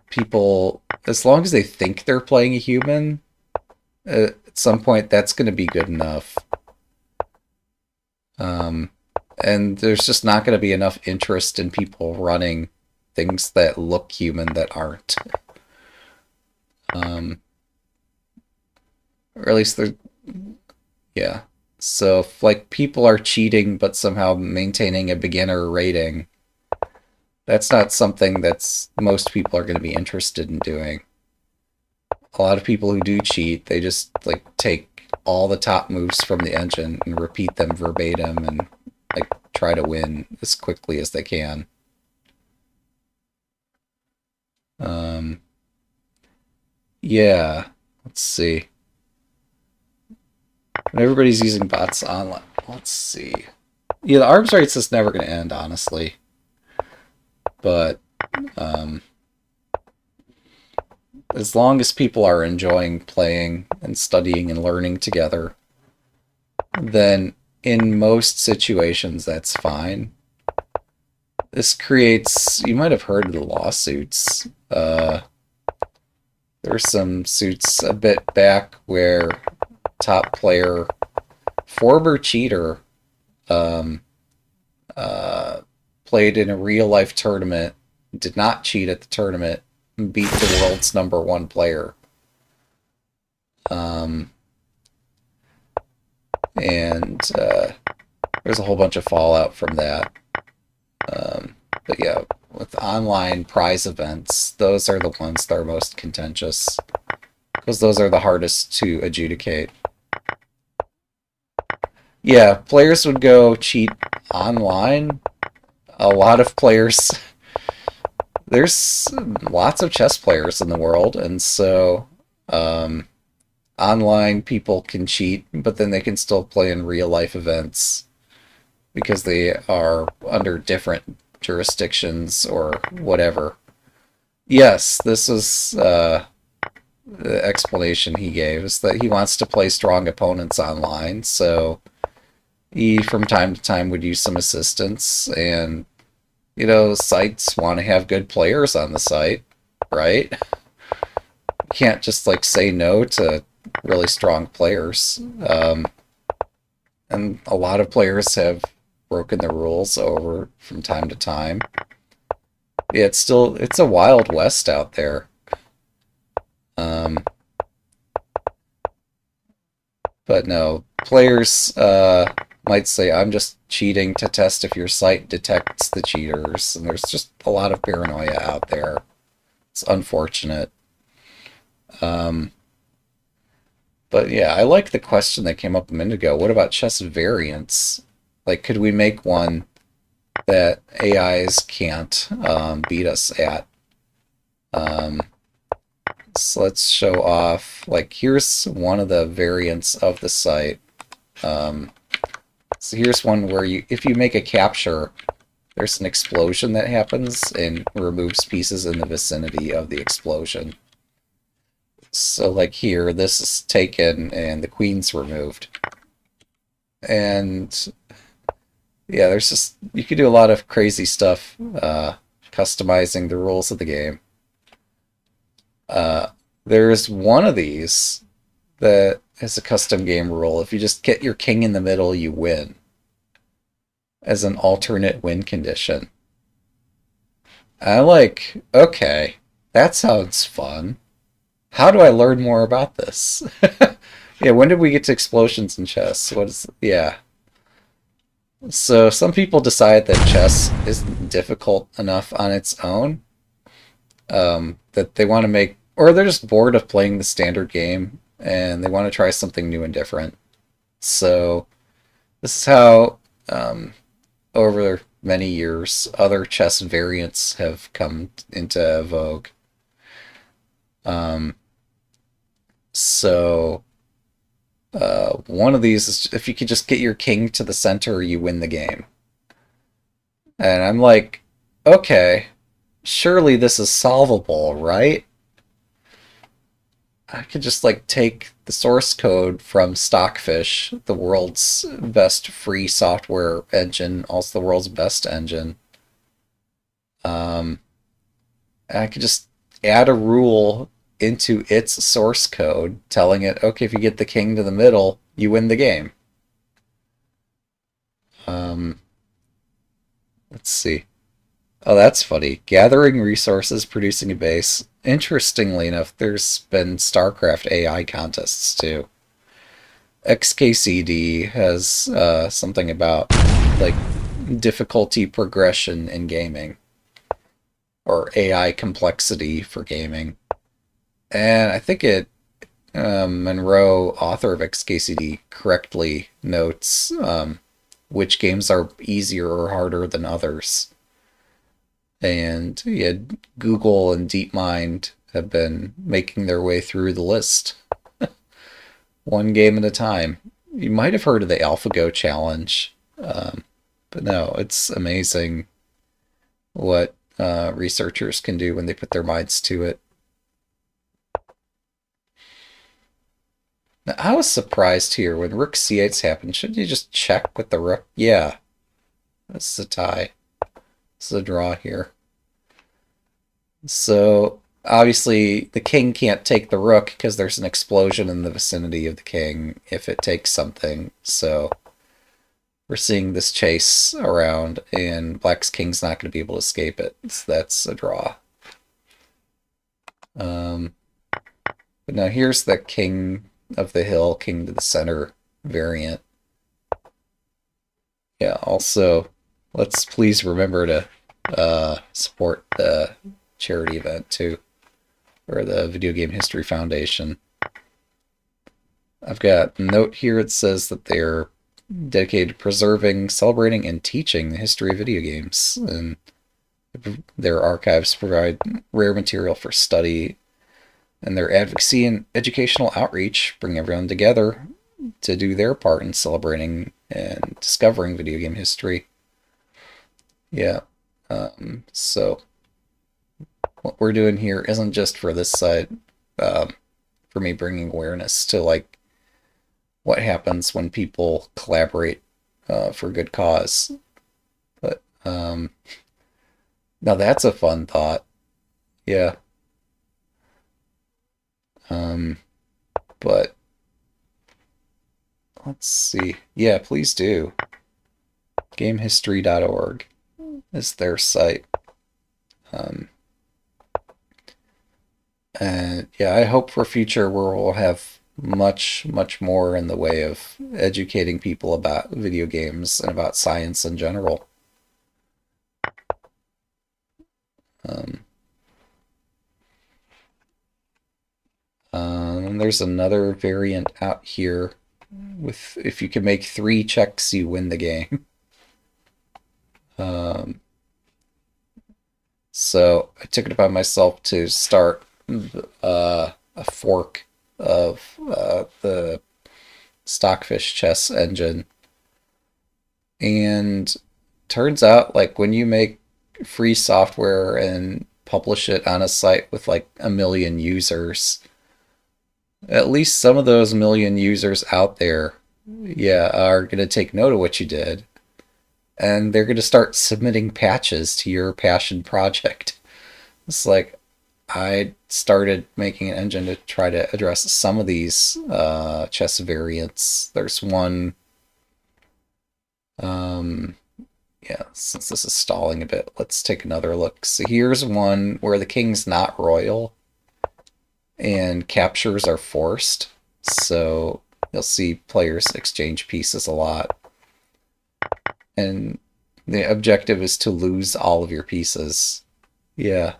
people, as long as they think they're playing a human, at some point that's going to be good enough. And there's just not going to be enough interest in people running things that look human that aren't. Or at least they're, yeah. So if like people are cheating but somehow maintaining a beginner rating, that's not something that's most people are going to be interested in doing. A lot of people who do cheat, they just like take all the top moves from the engine and repeat them verbatim and like try to win as quickly as they can. Yeah, let's see. When everybody's using bots online, let's see. Yeah, the arms race is never going to end, honestly. But as long as people are enjoying playing and studying and learning together, then in most situations that's fine. This creates, you might have heard of the lawsuits. There's some suits a bit back where top player, former cheater, played in a real life tournament, did not cheat at the tournament, and beat the world's #1 player. And there's a whole bunch of fallout from that. But yeah, with online prize events, those are the ones that are most contentious, because those are the hardest to adjudicate. Yeah, players would go cheat online. A lot of players, there's lots of chess players in the world, and so online people can cheat, but then they can still play in real life events because they are under different jurisdictions or whatever. Yes, this is the explanation he gave, is that he wants to play strong opponents online, so he from time to time would use some assistance, and sites want to have good players on the site, right? You can't just like say no to really strong players. And a lot of players have broken the rules over from time to time. Yeah, it's a wild west out there. Um, but no, players might say, I'm just cheating to test if your site detects the cheaters, and there's just a lot of paranoia out there. It's unfortunate. Um, but yeah, I like the question that came up a minute ago. What about chess variants? Like, could we make one that AIs can't beat us at? Um, so let's show off. Like, here's one of the variants of the site. Um, so here's one where if you make a capture, there's an explosion that happens and removes pieces in the vicinity of the explosion. So like here, this is taken and the queen's removed. And yeah, there's just, you can do a lot of crazy stuff customizing the rules of the game. There's one of these that is a custom game rule. If you just get your king in the middle, you win as an alternate win condition. I like, okay, that sounds fun. How do I learn more about this? Yeah, when did we get to explosions in chess? Yeah. So some people decide that chess isn't difficult enough on its own, that they want to make, or they're just bored of playing the standard game and they want to try something new and different. So this is how, over many years, other chess variants have come into vogue. Um, so one of these is if you could just get your king to the center, you win the game. And I'm like, okay, surely this is solvable, right? I could just like take the source code from Stockfish, the world's best free software engine, also the world's best engine. Um, and I could just add a rule into its source code telling it, okay, if you get the king to the middle, you win the game. Um, let's see. Oh, that's funny. Gathering resources, producing a base. Interestingly enough, there's been StarCraft AI contests too. XKCD has something about like difficulty progression in gaming or AI complexity for gaming. And I think Monroe, author of XKCD, correctly notes which games are easier or harder than others. And yeah, Google and DeepMind have been making their way through the list, one game at a time. You might have heard of the AlphaGo challenge, but no, it's amazing what researchers can do when they put their minds to it. Now, I was surprised here when Rook C8 happened. Shouldn't you just check with the Rook? Yeah, this is a tie. This is a draw here. So obviously the king can't take the rook because there's an explosion in the vicinity of the king if it takes something. So we're seeing this chase around and black's king's not going to be able to escape it. So that's a draw. But now here's the king of the hill, king to the center variant. Yeah, also, let's please remember to support the charity event too, or the Video Game History Foundation. I've got a note here that says that they're dedicated to preserving, celebrating, and teaching the history of video games, and their archives provide rare material for study, and their advocacy and educational outreach bring everyone together to do their part in celebrating and discovering video game history. Yeah. So what we're doing here isn't just for this side, for me bringing awareness to like what happens when people collaborate for good cause. But now that's a fun thought. Yeah. Um, but let's see. Yeah, please do. Gamehistory.org is their site. Um, and yeah, I hope for future where we'll have much more in the way of educating people about video games and about science in general. Um, there's another variant out here with if you can make 3 checks, you win the game. So I took it upon myself to start a fork of the Stockfish chess engine. And turns out, like, when you make free software and publish it on a site with like 1 million users, at least some of those 1 million users out there, yeah, are going to take note of what you did. And they're going to start submitting patches to your passion project. It's like, I started making an engine to try to address some of these chess variants. There's one, yeah, since this is stalling a bit, let's take another look. So here's one where the king's not royal and captures are forced. So you'll see players exchange pieces a lot. And the objective is to lose all of your pieces. Yeah.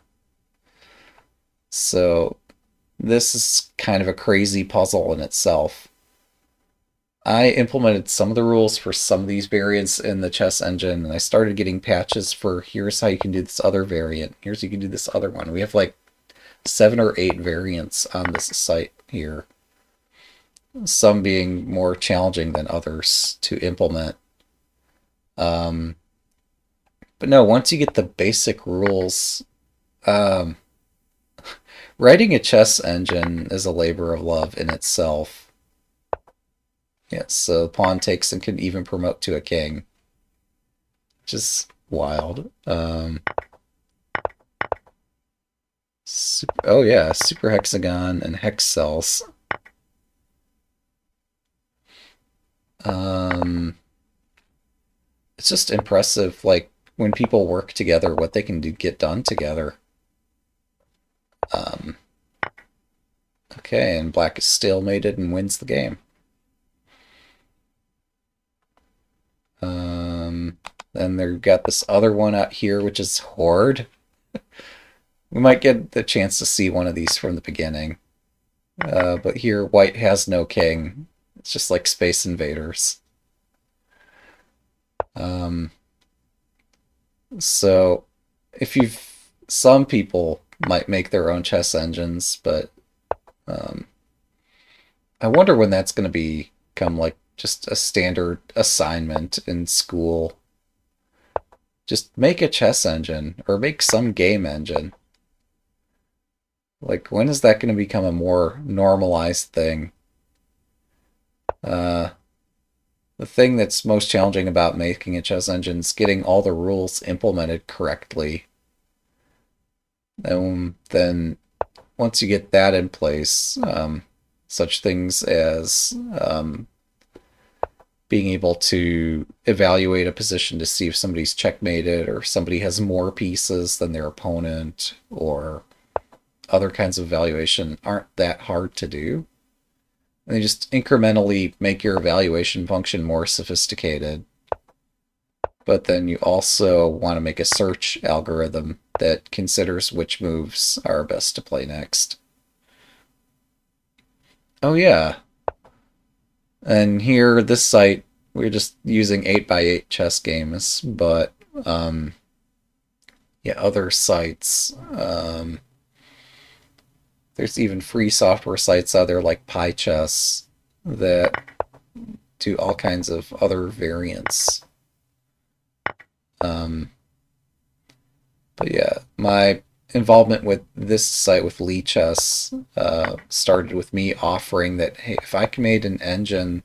So this is kind of a crazy puzzle in itself. I implemented some of the rules for some of these variants in the chess engine, and I started getting patches for here's how you can do this other variant, here's how you can do this other one. We have like 7 or 8 variants on this site here, some being more challenging than others to implement. But no, once you get the basic rules, writing a chess engine is a labor of love in itself. Yes, so the pawn takes and can even promote to a king, which is wild. Oh yeah, super hexagon and hex cells. It's just impressive, like, when people work together, what they can get done together. Okay, and black is stalemated and wins the game. Then they've got this other one out here, which is Horde. We might get the chance to see one of these from the beginning. But here, white has no king. It's just like Space Invaders. So, if you've... Some people might make their own chess engines, but I wonder when that's going to become like just a standard assignment in school. Just make a chess engine, or make some game engine. Like, when is that going to become a more normalized thing? The thing that's most challenging about making a chess engine is getting all the rules implemented correctly. And then once you get that in place, such things as being able to evaluate a position to see if somebody's checkmated or somebody has more pieces than their opponent, or other kinds of evaluation aren't that hard to do. And they just incrementally make your evaluation function more sophisticated. But then you also want to make a search algorithm that considers which moves are best to play next. Oh yeah. And here, this site, we're just using 8x8 chess games, but yeah, other sites, there's even free software sites out there like PyChess that do all kinds of other variants. But yeah, my involvement with this site with Lichess started with me offering that, hey, if I made an engine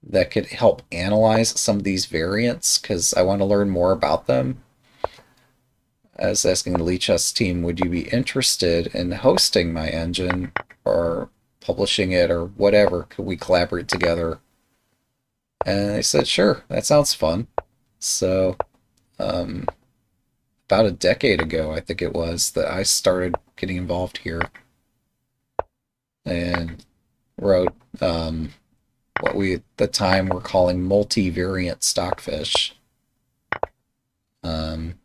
that could help analyze some of these variants because I want to learn more about them. I was asking the Lichess team, would you be interested in hosting my engine or publishing it or whatever? Could we collaborate together? And they said, sure, that sounds fun. So, um, about a decade ago, I think it was, that I started getting involved here and wrote what we at the time were calling multivariant stockfish. Um,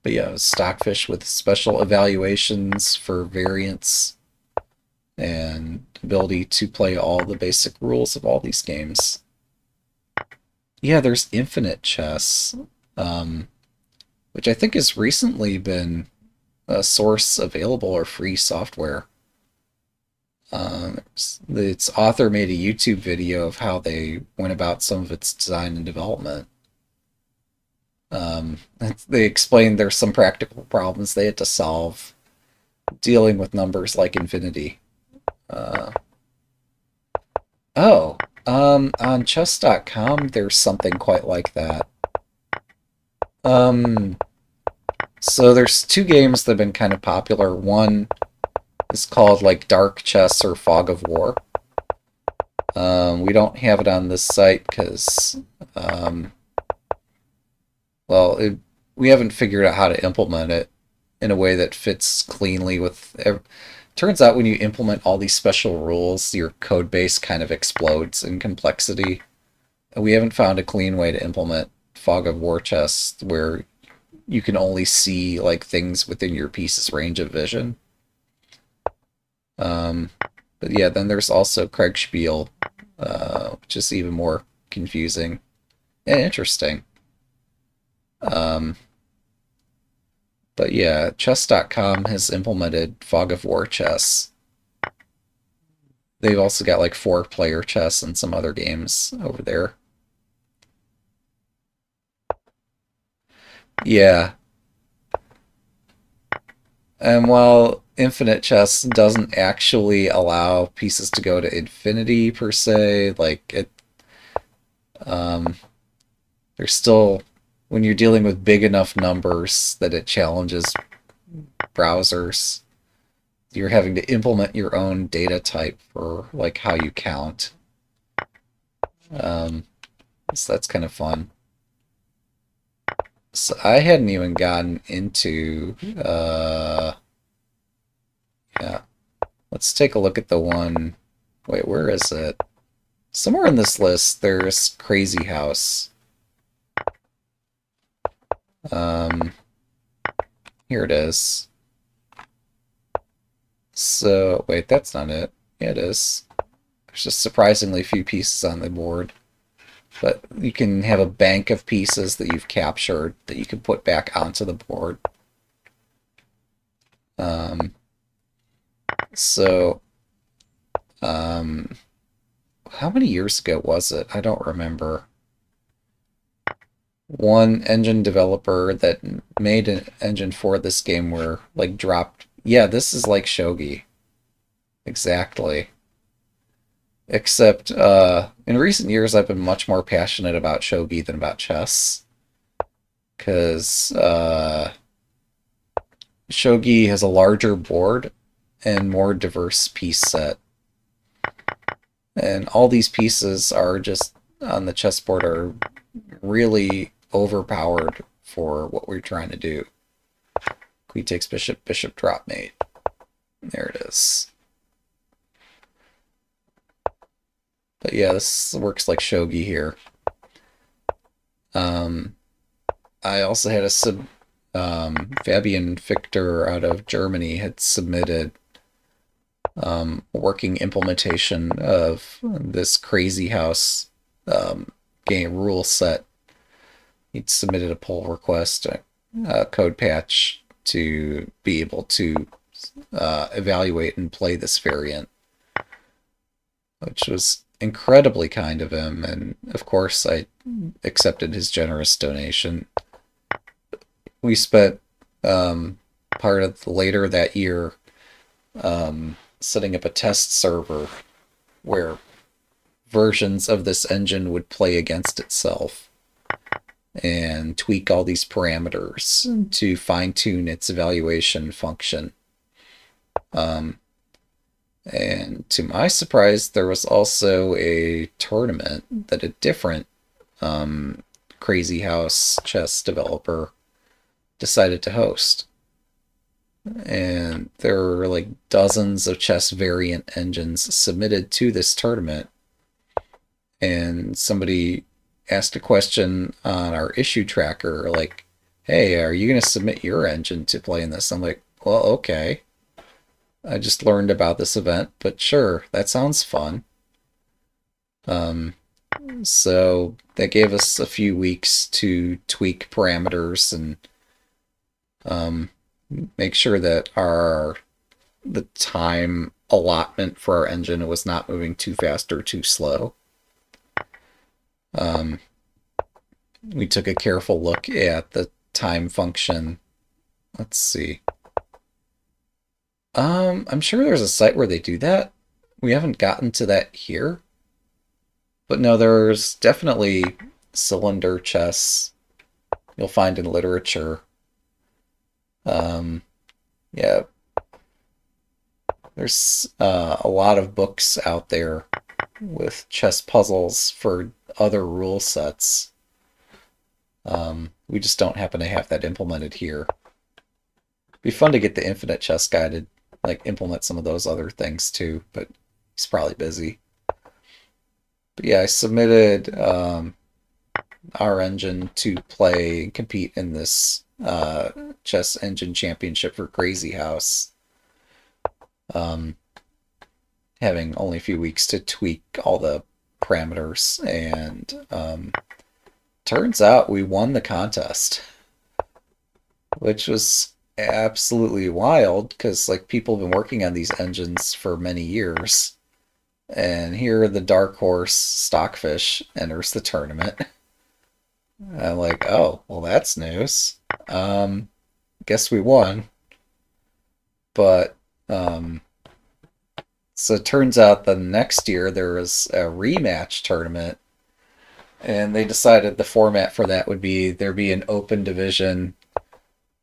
but yeah, it was stockfish with special evaluations for variants and ability to play all the basic rules of all these games. Yeah, there's infinite chess, um, which I think has recently been a source available or free software. Its author made a YouTube video of how they went about some of its design and development. Um, they explained there's some practical problems they had to solve dealing with numbers like infinity. Uh, oh, on chess.com, there's something quite like that. Um, so there's two games that have been kind of popular. One is called like Dark Chess or Fog of War. We don't have it on this site because, well, we haven't figured out how to implement it in a way that fits cleanly with. Turns out when you implement all these special rules, your code base kind of explodes in complexity. We haven't found a clean way to implement Fog of War chess where you can only see like things within your piece's range of vision. But yeah, then there's also Kriegspiel, which is even more confusing and interesting. But yeah, chess.com has implemented Fog of War chess. They've also got like 4-player chess and some other games over there. Yeah. And while infinite chess doesn't actually allow pieces to go to infinity per se, like um, there's still, when you're dealing with big enough numbers that it challenges browsers, you're having to implement your own data type for like how you count. So that's kind of fun. So I hadn't even gotten into yeah. Let's take a look at the one. Wait, where is it? Somewhere in this list there's Crazy House. Here it is. So, wait, that's not it. Yeah, it is. There's just surprisingly few pieces on the board. But you can have a bank of pieces that you've captured that you can put back onto the board. So, how many years ago was it? I don't remember. One engine developer that made an engine for this game were like dropped. Yeah, this is like Shogi. Exactly. Except in recent years, I've been much more passionate about Shogi than about chess. Because Shogi has a larger board and more diverse piece set. And all these pieces are just on the chessboard are really overpowered for what we're trying to do. Queen takes bishop, bishop drop mate. There it is. But yeah, this works like shogi here. I also had a Fabian Fichter out of Germany had submitted working implementation of this Crazy House game rule set. He'd submitted a pull request, a code patch to be able to evaluate and play this variant, which was incredibly kind of him. And of course, I accepted his generous donation. We spent part of later that year setting up a test server where versions of this engine would play against itself and tweak all these parameters to fine-tune its evaluation function. And to my surprise, there was also a tournament that a different Crazy House chess developer decided to host. And there were like dozens of chess variant engines submitted to this tournament. And somebody asked a question on our issue tracker, like, hey, are you going to submit your engine to play in this? I'm like, well, okay. I just learned about this event, but sure, that sounds fun. So that gave us a few weeks to tweak parameters and make sure that the time allotment for our engine was not moving too fast or too slow. We took a careful look at the time function. Let's see. I'm sure there's a site where they do that. We haven't gotten to that here. But no, there's definitely cylinder chess you'll find in literature. Yeah, there's a lot of books out there with chess puzzles for other rule sets. We just don't happen to have that implemented here. It'd be fun to get the Infinite Chess Guy to like implement some of those other things too, but he's probably busy. But yeah, I submitted our engine to play and compete in this chess engine championship for Crazy House. Having only a few weeks to tweak all the parameters, and turns out we won the contest, which was absolutely wild because like people have been working on these engines for many years, and here the dark horse Stockfish enters the tournament. I'm like, oh, well, that's news. Guess we won. But so it turns out the next year there was a rematch tournament, and they decided the format for that would be there'd be an open division,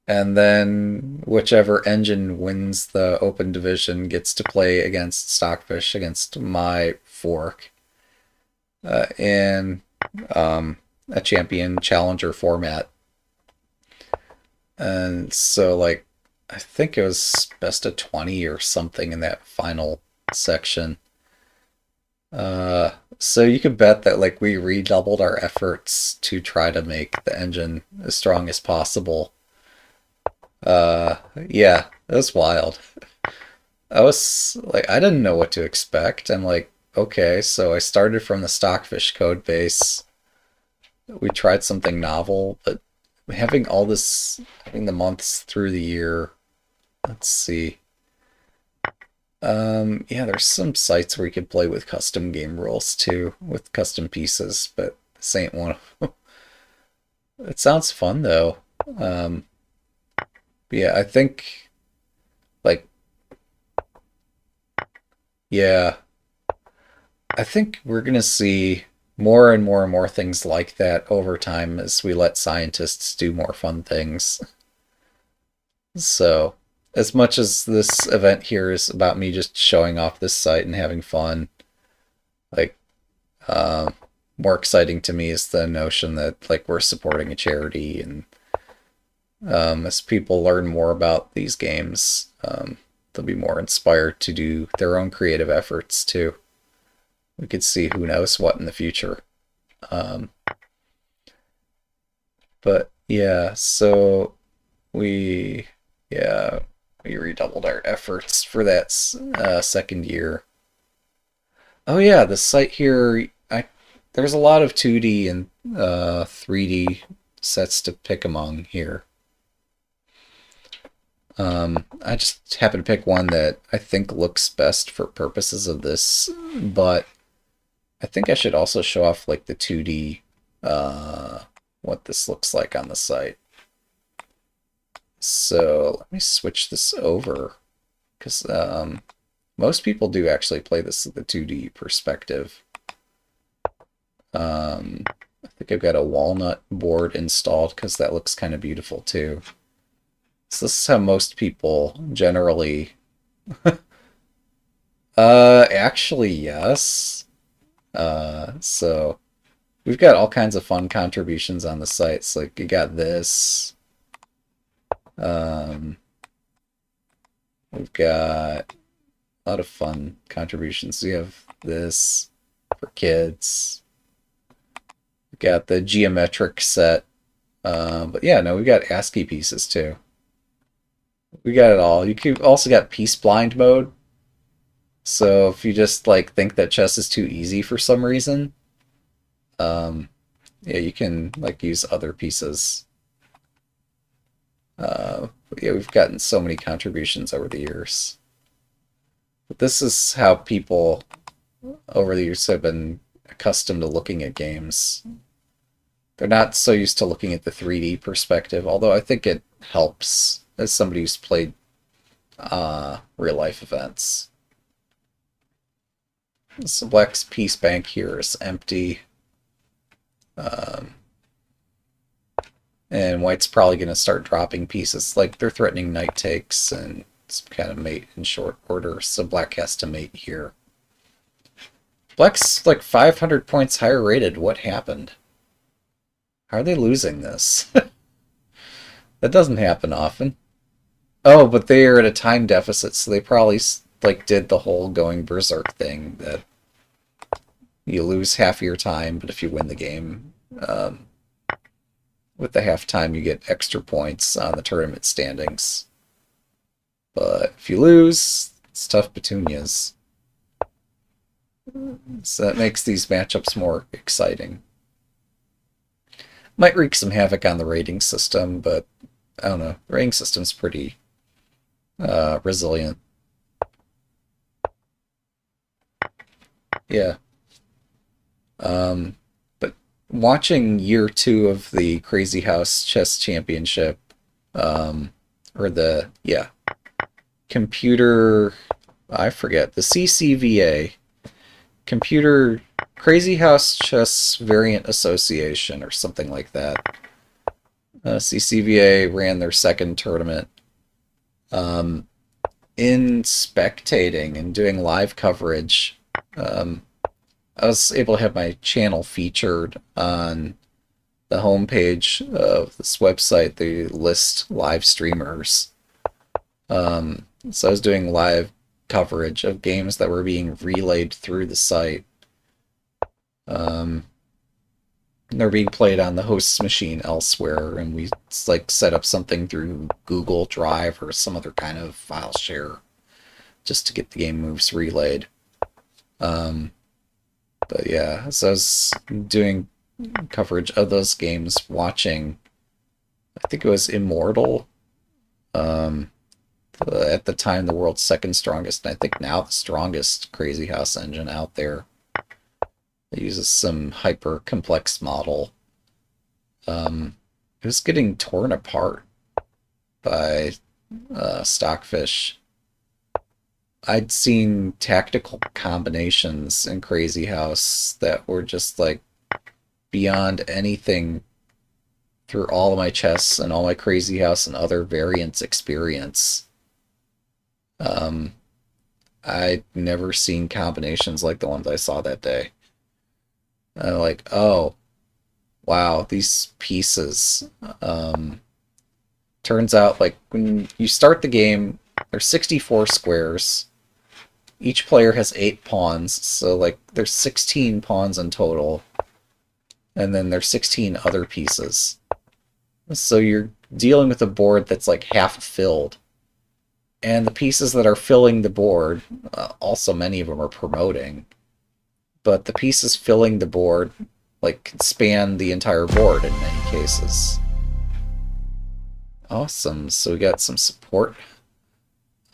and then whichever engine wins the open division gets to play against Stockfish, against my fork, in a champion challenger format. And so, like, I think it was best of 20 or something in that final section. So you could bet that, like, we redoubled our efforts to try to make the engine as strong as possible. Yeah, it was wild. I was, like, I didn't know what to expect. I'm like, okay, so I started from the Stockfish code base. We tried something novel, but having the months through the year, let's see. Yeah, there's some sites where you could play with custom game rules too, with custom pieces, but this ain't one of them. It sounds fun though. Yeah, I think, like, yeah, I think we're gonna see more and more and more things like that over time as we let scientists do more fun things. So, as much as this event here is about me just showing off this site and having fun, like, more exciting to me is the notion that, like, we're supporting a charity, and as people learn more about these games, they'll be more inspired to do their own creative efforts too. We could see who knows what in the future. But yeah, so we yeah we redoubled our efforts for that second year. Oh yeah, the site here, there's a lot of 2D and 3D sets to pick among here. I just happen to pick one that I think looks best for purposes of this, but I think I should also show off like the 2D, what this looks like on the site. So let me switch this over, because most people do actually play this with the 2D perspective. I think I've got a walnut board installed because that looks kind of beautiful too. So this is how most people generally... Actually, yes. So we've got all kinds of fun contributions on the sites. Like, you got this. We've got a lot of fun contributions. We have this for kids. We've got the geometric set. But yeah, no, we got ASCII pieces too. We got it all. You also got piece blind mode. So if you just like think that chess is too easy for some reason, yeah, you can like use other pieces. But yeah, we've gotten so many contributions over the years. But this is how people over the years have been accustomed to looking at games. They're not so used to looking at the 3D perspective, although I think it helps as somebody who's played real life events. So Black's piece bank here is empty. And White's probably going to start dropping pieces. Like, they're threatening knight takes and some kind of mate in short order, so Black has to mate here. Black's like 500 points higher rated. What happened? How are they losing this? That doesn't happen often. Oh, but they are at a time deficit, so they probably like did the whole going berserk thing that you lose half your time, but if you win the game, with the halftime you get extra points on the tournament standings. But if you lose, it's tough petunias. So that makes these matchups more exciting. Might wreak some havoc on the rating system, but I don't know. The rating system's pretty resilient. Yeah. But watching year 2 of the Crazy House Chess Championship, or the, yeah, computer, I forget, the CCVA, Computer Crazy House Chess Variant Association, or something like that. CCVA ran their second tournament. In spectating and doing live coverage, I was able to have my channel featured on the homepage of this website. They list live streamers. So I was doing live coverage of games that were being relayed through the site. They're being played on the host's machine elsewhere, and we like set up something through Google Drive or some other kind of file share just to get the game moves relayed. But yeah, so I was doing coverage of those games, watching, I think it was Immortal, at the time the world's second strongest, and I think now the strongest Crazy House engine out there. It uses some hyper complex model. It was getting torn apart by Stockfish. I'd seen tactical combinations in Crazy House that were just like beyond anything through all of my chess and all my Crazy House and other variants experience. I'd never seen combinations like the ones I saw that day. Like, oh, wow, these pieces. Turns out, like, when you start the game, there's 64 squares. Each player has 8 pawns, so, like, there's 16 pawns in total. And then there's 16 other pieces. So you're dealing with a board that's, like, half filled. And the pieces that are filling the board, also many of them are promoting. But the pieces filling the board, like, can span the entire board in many cases. Awesome, so we got some support.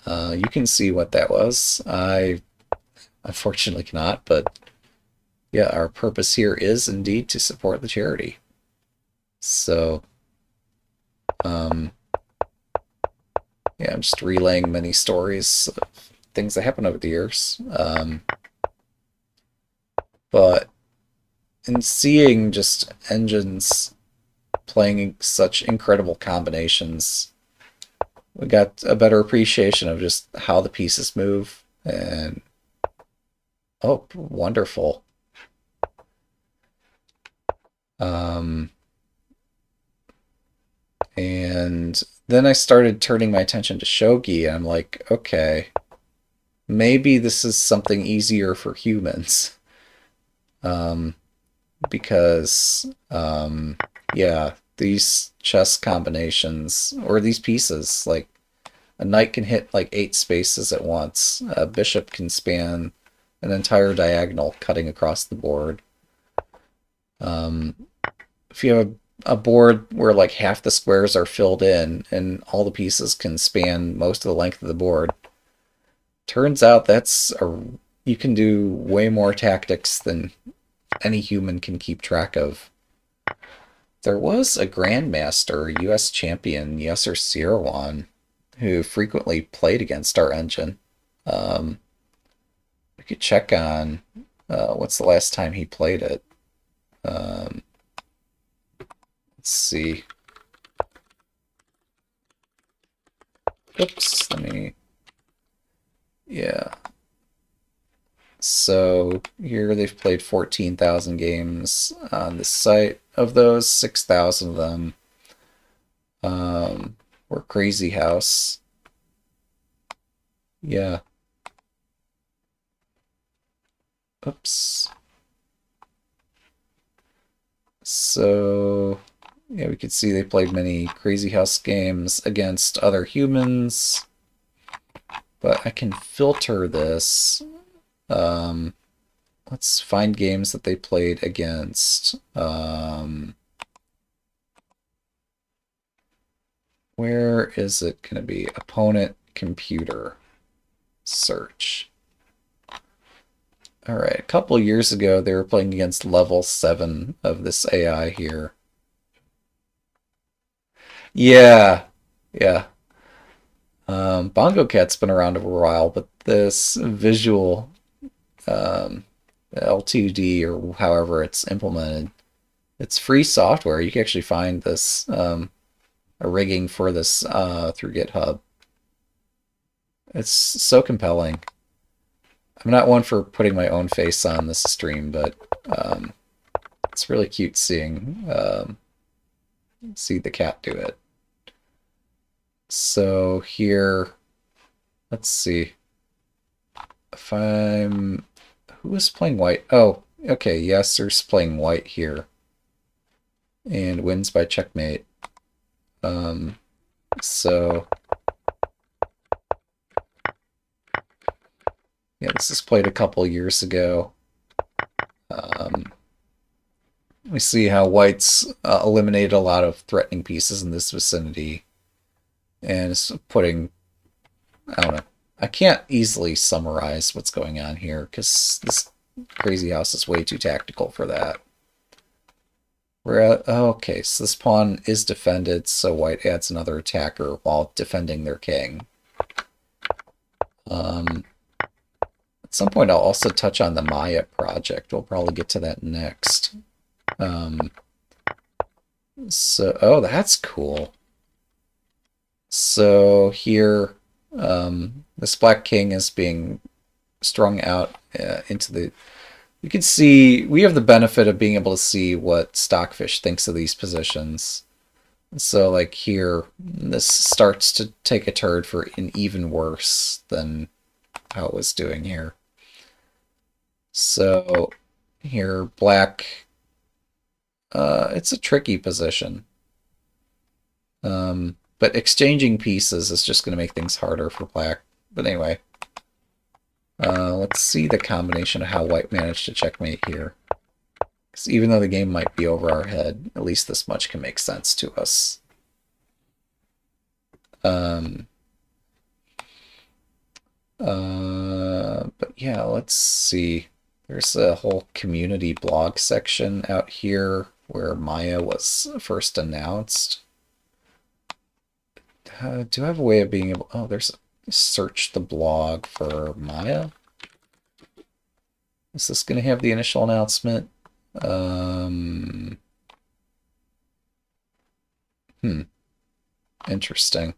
You can see what that was. I unfortunately cannot, but yeah, our purpose here is indeed to support the charity. So, yeah, I'm just relaying many stories of things that happened over the years. But and seeing just engines playing such incredible combinations, we got a better appreciation of just how the pieces move. And oh, wonderful. Um, and then I started turning my attention to shogi, and I'm like, okay, maybe this is something easier for humans. Um, because, yeah, these chess combinations, or these pieces, like, a knight can hit like 8 spaces at once. A bishop can span an entire diagonal cutting across the board. Um, if you have a board where like half the squares are filled in and all the pieces can span most of the length of the board, turns out you can do way more tactics than any human can keep track of. There was a grandmaster, U.S. champion, Yasser Seirawan, who frequently played against our engine. Um, we could check on what's the last time he played it. Let's see. Oops, yeah. So here they've played 14,000 games on the site. Of those, 6,000 of them were Crazy House. Yeah. Oops. So, yeah, we could see they played many Crazy House games against other humans. But I can filter this. Let's find games that they played against. Where is it going to be? Opponent computer search. All right, a couple years ago, they were playing against level 7 of this AI here. Yeah, yeah. Bongo Cat's been around for a while, but this visual L2D or however it's implemented, it's free software. You can actually find this a rigging for this through GitHub. It's so compelling. I'm not one for putting my own face on this stream, but it's really cute seeing see the cat do it. So here, let's see. If I'm... Who is playing white? Oh, okay, Yasser's playing white here. And wins by checkmate. So... Yeah, this was played a couple years ago. We see how white's eliminated a lot of threatening pieces in this vicinity. And it's putting... I don't know. I can't easily summarize what's going on here because this Crazy House is way too tactical for that. We're at, okay, so this pawn is defended, so white adds another attacker while defending their king. At some point, I'll also touch on the Maya project. We'll probably get to that next. So, oh, that's cool. So here, this black king is being strung out into the... You can see, we have the benefit of being able to see what Stockfish thinks of these positions. So like here, this starts to take a turn for an even worse than how it was doing here. So here, black, it's a tricky position. But exchanging pieces is just going to make things harder for black. But anyway, let's see the combination of how white managed to checkmate here. Because even though the game might be over our head, at least this much can make sense to us. But yeah, let's see. There's a whole community blog section out here where Maya was first announced. Do I have a way of being able... Oh, there's a search the blog for Maya. Is this going to have the initial announcement? Um, hmm, interesting.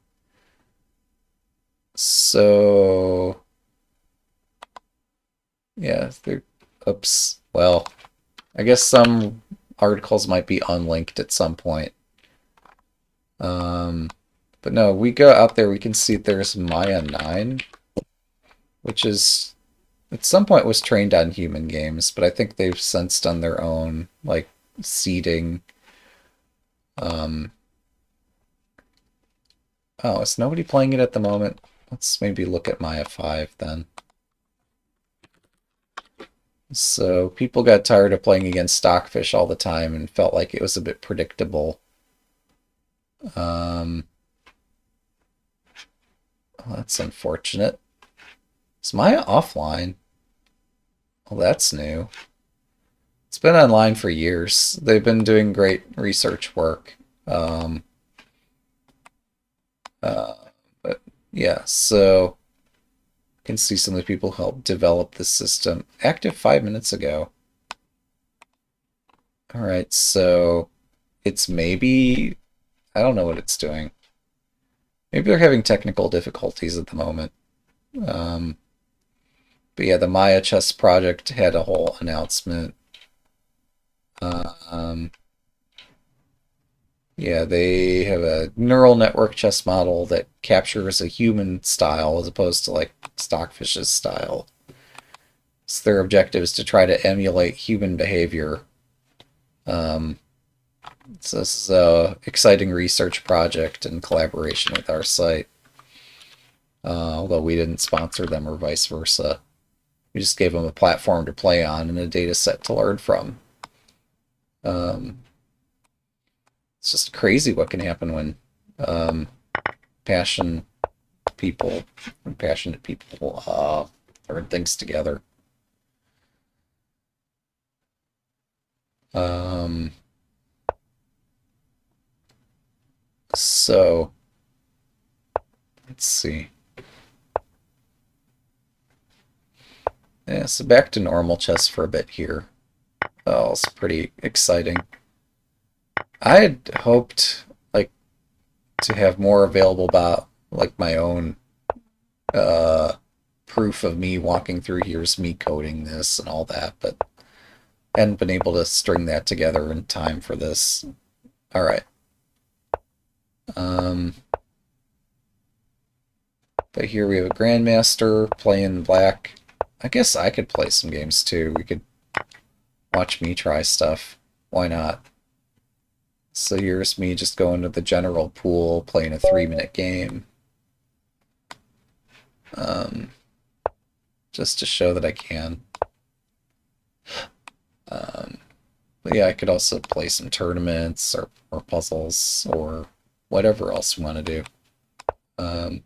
So, yeah, they're, oops. Well, I guess some articles might be unlinked at some point. Um, but no, we go out there, we can see there's Maya 9, which is at some point was trained on human games, but I think they've since done their own like seeding. Um, oh, is nobody playing it at the moment? Let's maybe look at Maya 5 then. So people got tired of playing against Stockfish all the time and felt like it was a bit predictable. Um, well, that's unfortunate. Is Maya offline? Well, that's new. It's been online for years. They've been doing great research work. Um, uh, but yeah, so you can see some of the people who helped develop this system. Active 5 minutes ago. All right, so it's maybe, I don't know what it's doing. Maybe they're having technical difficulties at the moment. Um, but yeah, the Maya Chess project had a whole announcement. Um, Yeah, they have a neural network chess model that captures a human style as opposed to like Stockfish's style. So their objective is to try to emulate human behavior. Um, so this is a exciting research project in collaboration with our site. Although we didn't sponsor them or vice versa. We just gave them a platform to play on and a data set to learn from. Um, it's just crazy what can happen when um, passion people and passionate people learn things together. Um, so let's see. Yeah, so back to normal chess for a bit here. Oh, it's pretty exciting. I had hoped like to have more available about like my own uh proof of me walking through here's me coding this and all that, but hadn't been able to string that together in time for this. All right. Um, but here we have a grandmaster playing black. I guess I could play some games too. We could watch me try stuff. Why not? So here's me just going to the general pool, playing a 3 minute game. Um, just to show that I can. Um, but yeah, I could also play some tournaments or puzzles or whatever else we want to do. Um,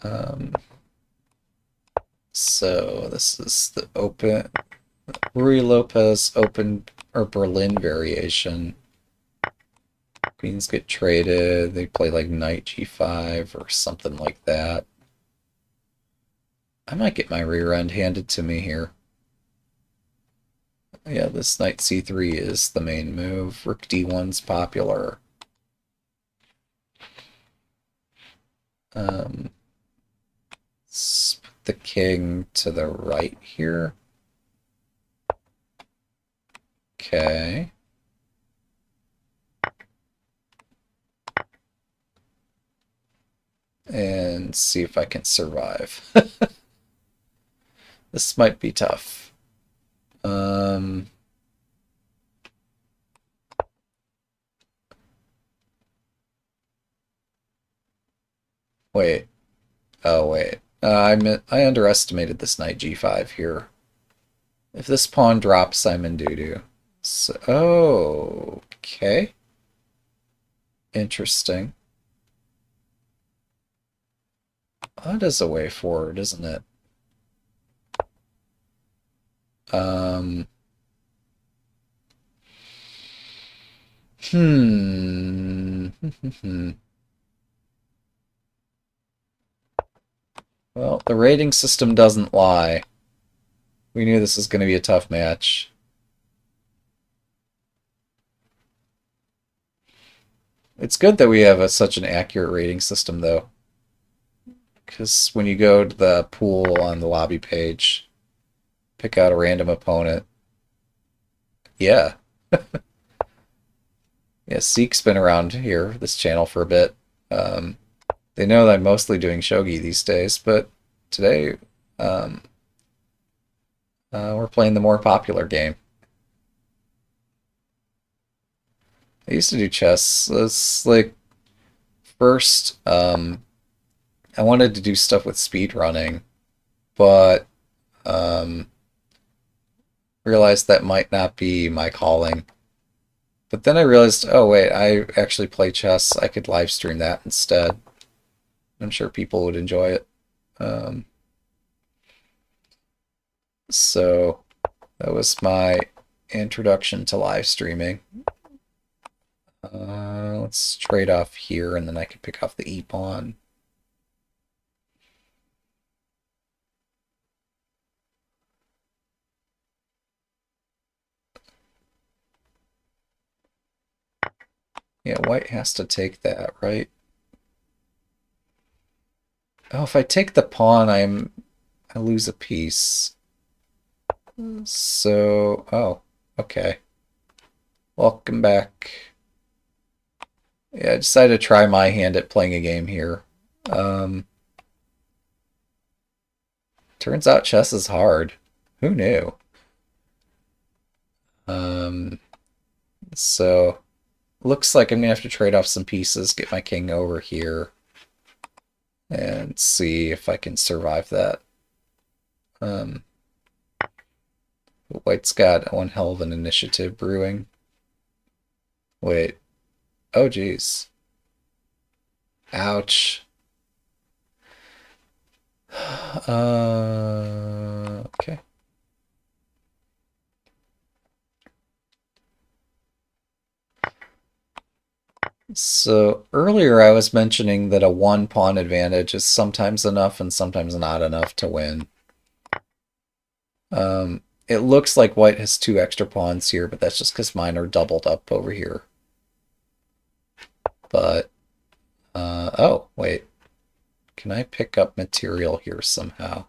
um, so this is the open Rui Lopez open or Berlin variation. Queens get traded. They play like knight g5 or something like that. I might get my rear end handed to me here. Yeah, this knight c3 is the main move. Rook d1's popular. Let's put the king to the right here. Okay. And see if I can survive. This might be tough. Wait. Oh, wait. I underestimated this knight g5 here. If this pawn drops, I'm in doo-doo. So, oh, okay. Interesting. That is a way forward, isn't it? Um, hmm. Well, the rating system doesn't lie. We knew this was going to be a tough match. It's good that we have such an accurate rating system, though, because when you go to the pool on the lobby page, pick out a random opponent. Yeah. Yeah, Seek's been around here, this channel, for a bit. Um, they know that I'm mostly doing shogi these days, but today um, we're playing the more popular game. I used to do chess. It's like first, I wanted to do stuff with speed running, but um, realized that might not be my calling. But then I realized, oh wait, I actually play chess. I could live stream that instead. I'm sure people would enjoy it. Um, so that was my introduction to live streaming. Let's trade off here, and then I can pick off the E pawn. Yeah, white has to take that, right? Oh, if I take the pawn, I lose a piece. So, oh, okay. Welcome back. Yeah, I decided to try my hand at playing a game here. Um, turns out chess is hard. Who knew? Um, so looks like I'm gonna have to trade off some pieces, get my king over here, and see if I can survive that. Um, White's got one hell of an initiative brewing. Wait. Oh, geez. Ouch. Okay. So earlier I was mentioning that a one pawn advantage is sometimes enough and sometimes not enough to win. It looks like white has two extra pawns here, but that's just because mine are doubled up over here. But, oh, wait. Can I pick up material here somehow?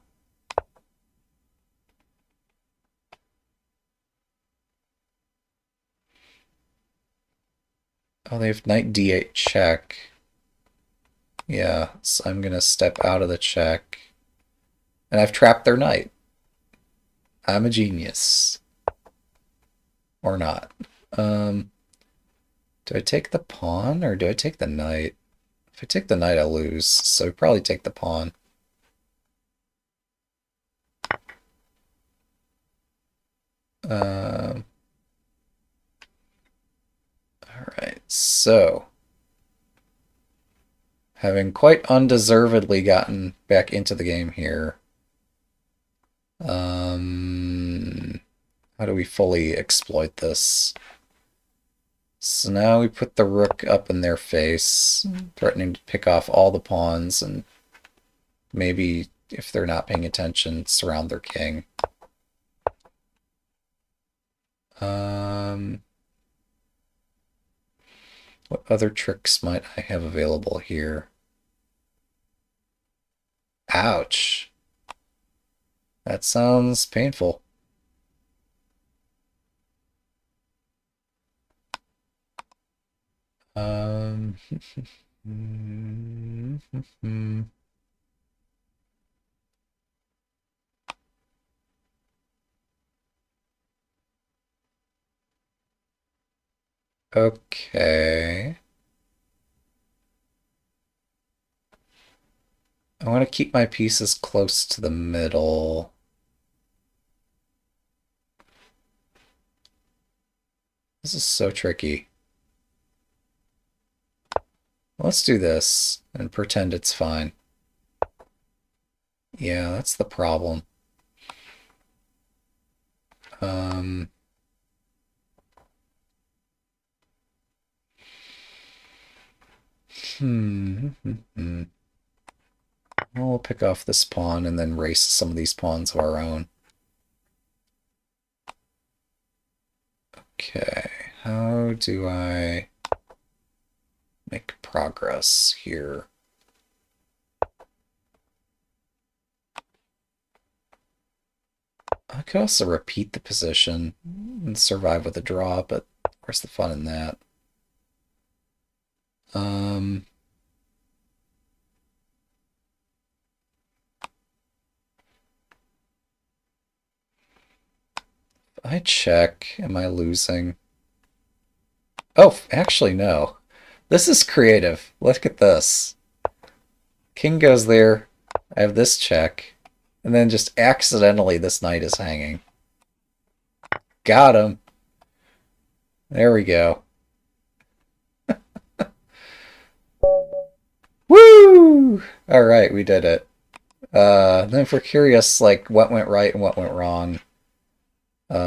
Oh, they have knight d8 check. Yeah, so I'm going to step out of the check. And I've trapped their knight. I'm a genius. Or not. Do I take the pawn or do I take the knight? If I take the knight, I lose, so I probably take the pawn. All right, so having quite undeservedly gotten back into the game here, how do we fully exploit this? So now we put the rook up in their face, threatening to pick off all the pawns and maybe, if they're not paying attention, surround their king. What other tricks might I have available here? Ouch. That sounds painful. Um, okay. I want to keep my pieces close to the middle. This is so tricky. Let's do this and pretend it's fine. Yeah, that's the problem. Um, hmm. We'll pick off this pawn and then race some of these pawns of our own. Okay, how do I make progress here? I could also repeat the position and survive with a draw, but where's the fun in that? I check, am I losing? Oh, actually, no. This is creative. Look at this. King goes there. I have this check. And then just accidentally this knight is hanging. Got him. There we go. Woo! Alright, we did it. Then if we're curious, like, what went right and what went wrong,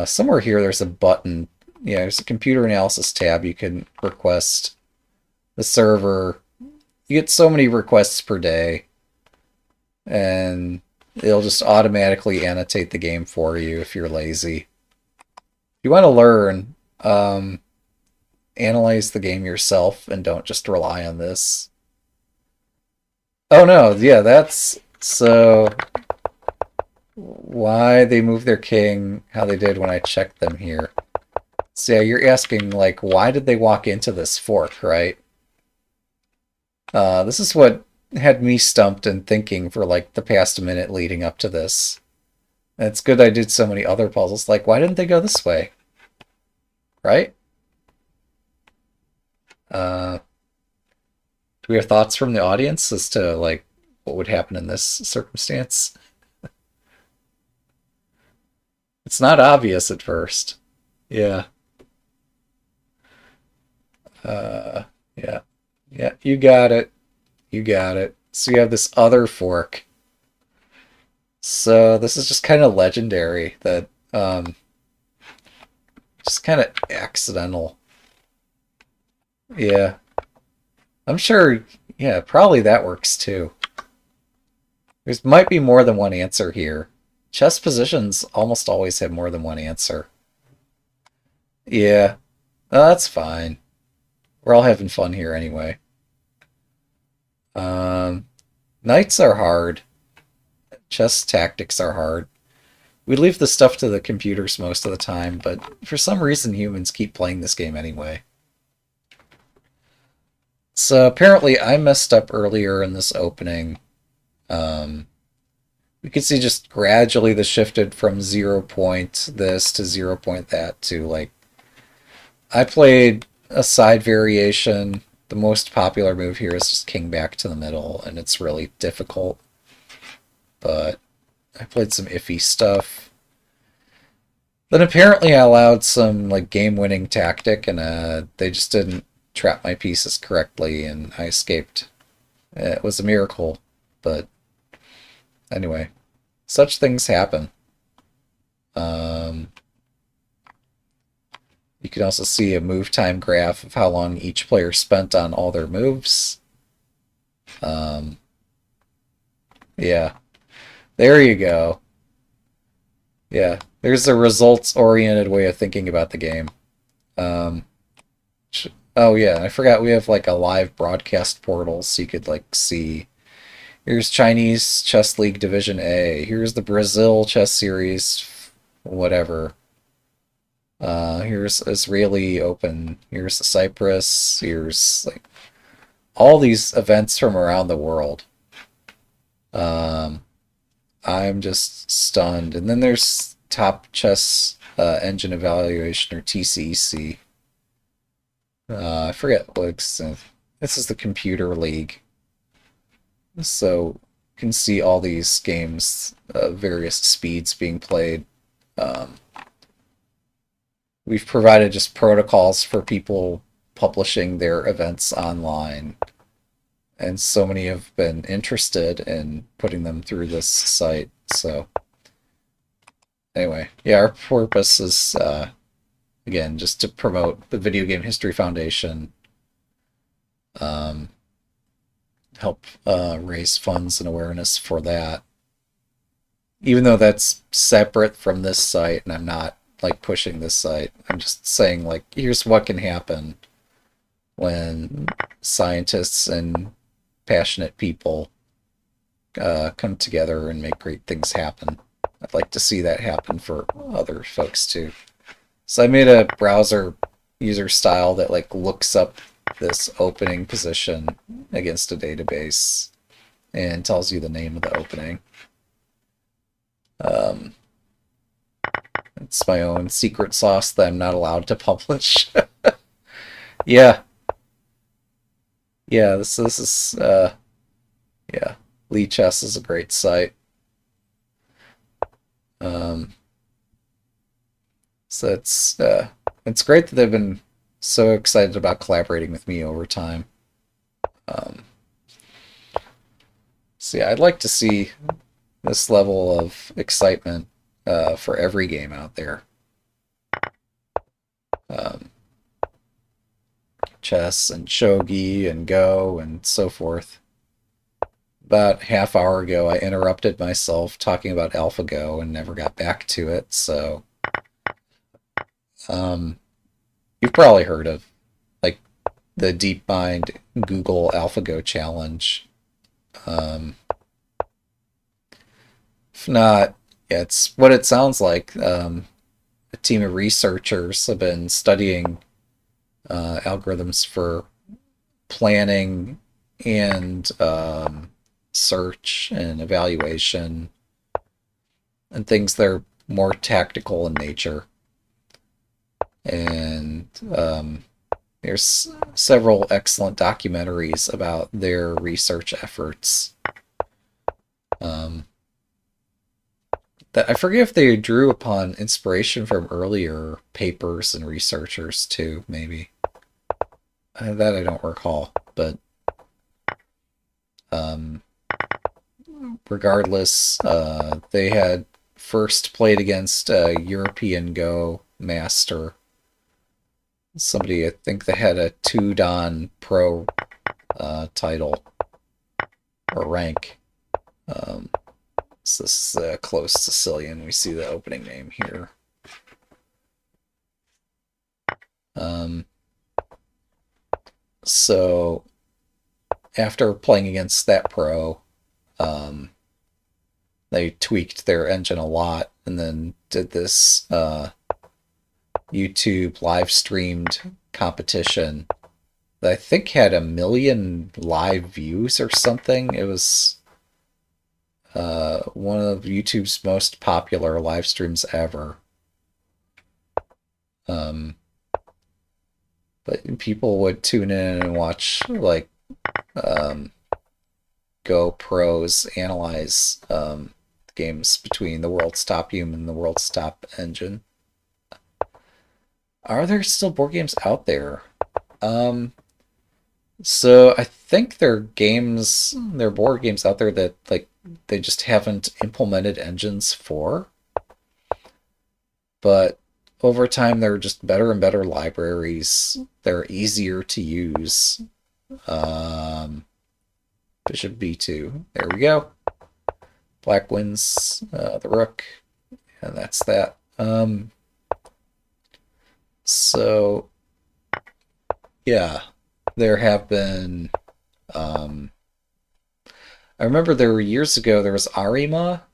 somewhere here there's a button. Yeah, there's a computer analysis tab. You can request the server. You get so many requests per day, and it'll just automatically annotate the game for you if you're lazy. If you want to learn, analyze the game yourself and don't just rely on this. Oh no, yeah, that's so why they moved their king how they did when I checked them here. So yeah, you're asking, like, why did they walk into this fork, right? This is what had me stumped and thinking for, like, the past minute leading up to this. And it's good I did so many other puzzles. Like, why didn't they go this way? Right? Do we have thoughts from the audience as to, like, what would happen in this circumstance? It's not obvious at first. Yeah. Yeah. Yeah, you got it. You got it. So you have this other fork. So this is just kind of legendary that, just kind of accidental. Yeah. I'm sure, yeah, probably that works too. There might be more than one answer here. Chess positions almost always have more than one answer. Yeah, that's fine. We're all having fun here anyway. Knights are hard. Chess tactics are hard. We leave the stuff to the computers most of the time, but for some reason humans keep playing this game anyway. So apparently I messed up earlier in this opening. We could see just gradually the shifted from 0 point this to 0 point that to, like, I played a side variation. The most popular move here is just king back to the middle, and it's really difficult. But I played some iffy stuff. Then apparently I allowed some, like, game-winning tactic, and they just didn't trap my pieces correctly, and I escaped. It was a miracle, but anyway, such things happen. You can also see a move time graph of how long each player spent on all their moves. Yeah, there you go. Yeah, there's a results-oriented way of thinking about the game. Oh yeah, I forgot we have, like, a live broadcast portal, so you could, like, see. Here's Chinese Chess League Division A. Here's the Brazil Chess Series, whatever. Here's Israeli Open. Here's Cyprus. Here's, like, all these events from around the world. I'm just stunned. And then there's Top Chess Engine Evaluation, or TCEC. I forget what this is the computer league. So you can see all these games, various speeds being played. We've provided just protocols for people publishing their events online, and so many have been interested in putting them through this site. So anyway, yeah, our purpose is, again, just to promote the Video Game History Foundation. help raise funds and awareness for that. Even though that's separate from this site, and I'm not like pushing this site, I'm just saying like here's what can happen when scientists and passionate people come together and make great things happen. I'd like to see that happen for other folks too. So I made a browser user style that like looks up this opening position against a database and tells you the name of the opening. Um, it's my own secret sauce that I'm not allowed to publish. Yeah, yeah. This is yeah. Lee Chess is a great site. Um, so it's great that they've been so excited about collaborating with me over time. Um, so yeah, I'd like to see this level of excitement for every game out there. Um, chess and shogi and go and so forth. About half hour ago, I interrupted myself talking about AlphaGo and never got back to it. So um, you've probably heard of like the DeepMind Google AlphaGo challenge. Um, if not, yeah, it's what it sounds like. A team of researchers have been studying algorithms for planning and search and evaluation and things that are more tactical in nature. And there's several excellent documentaries about their research efforts. Um, that I forget if they drew upon inspiration from earlier papers and researchers too, maybe. That I don't recall, but um, regardless, they had first played against a European Go master. Somebody, I think they had a 2-Dan Pro title or rank. So this is a close Sicilian. We see the opening name here. So after playing against that pro, they tweaked their engine a lot and then did this YouTube live streamed competition that I think had 1 million live views or something. It was one of YouTube's most popular live streams ever. But people would tune in and watch like Go pros analyze games between the world's top human and the world's top engine. Are there still board games out there? So I think there are games, there are board games out there that like they just haven't implemented engines for. But over time, there are just better and better libraries. They're easier to use. Bishop b2. There we go. Black wins the rook, and that's that. So, yeah, there have been. I remember there were years ago, there was Arima,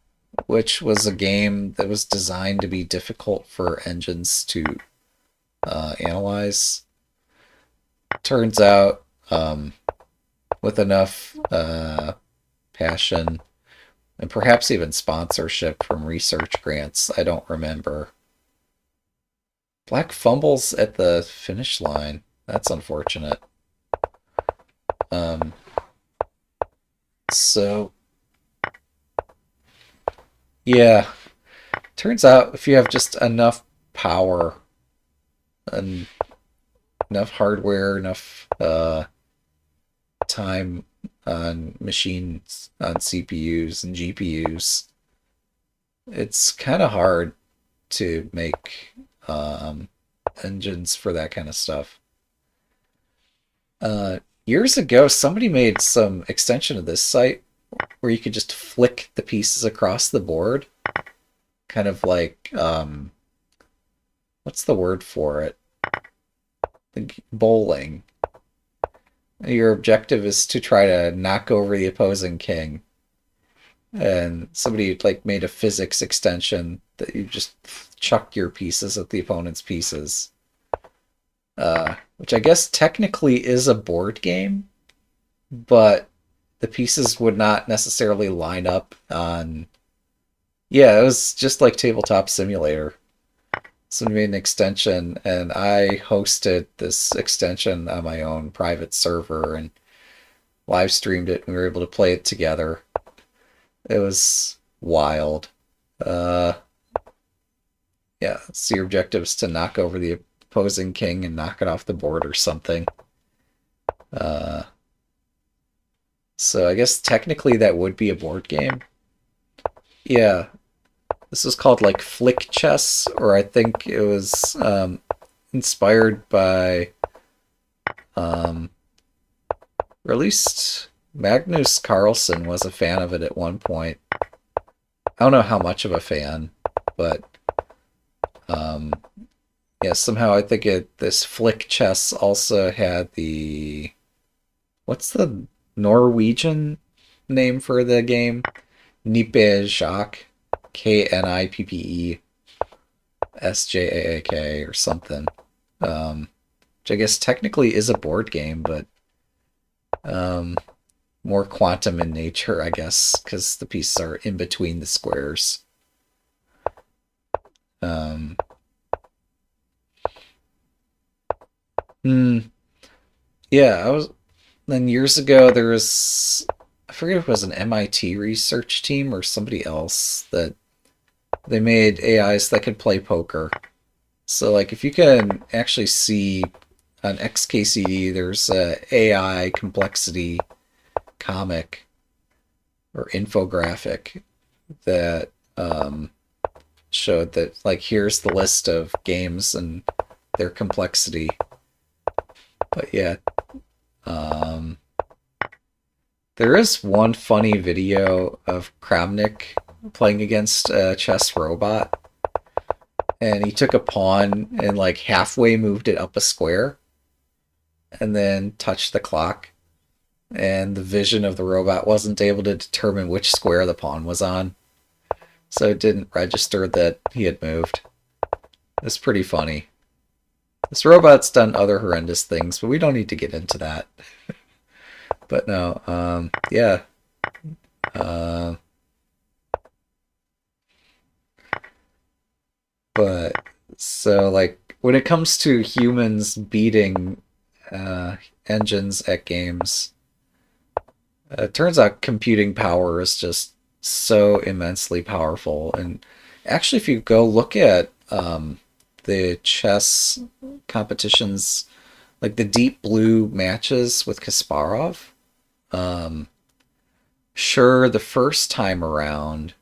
which was a game that was designed to be difficult for engines to analyze. Turns out, with enough passion and perhaps even sponsorship from research grants, I don't remember. Black fumbles at the finish line. That's unfortunate. So, yeah. Turns out if you have just enough power and enough hardware, enough time on machines, on CPUs and GPUs, it's kind of hard to make engines for that kind of stuff. years ago, somebody made some extension of this site where you could just flick the pieces across the board, kind of like what's the word for it? Like bowling. Your objective is to try to knock over the opposing king. And somebody like made a physics extension that you just chuck your pieces at the opponent's pieces. Which I guess technically is a board game, but the pieces would not necessarily line up on. Yeah, it was just like Tabletop Simulator. So we made an extension, and I hosted this extension on my own private server and live streamed it, and we were able to play it together. It was wild. Uh, yeah, so your objective is to knock over the opposing king and knock it off the board or something. Uh, so I guess technically that would be a board game. Yeah, this was called like Flick Chess, or I think it was inspired by, or at least Magnus Carlsen was a fan of it at one point. I don't know how much of a fan, but yeah, somehow I think this Flick Chess also had the, what's the Norwegian name for the game? Knippe Jacques, KNIPPESJAAK or something. Which I guess technically is a board game, but more quantum in nature, I guess, because the pieces are in between the squares. Yeah, I was. Then years ago, there was, I forget if it was an MIT research team or somebody else that they made AIs that could play poker. So, like, if you can actually see on XKCD, there's a AI complexity comic or infographic that showed that, like, here's the list of games and their complexity. But yeah, there is one funny video of Kramnik playing against a chess robot, and he took a pawn and like halfway moved it up a square, and then touched the clock, and the vision of the robot wasn't able to determine which square the pawn was on, so it didn't register that he had moved. It's pretty funny. This robot's done other horrendous things, but we don't need to get into that. But no, yeah. But so like when it comes to humans beating engines at games, it turns out computing power is just so immensely powerful. And actually, if you go look at the chess competitions, like the Deep Blue matches with Kasparov, sure, the first time around.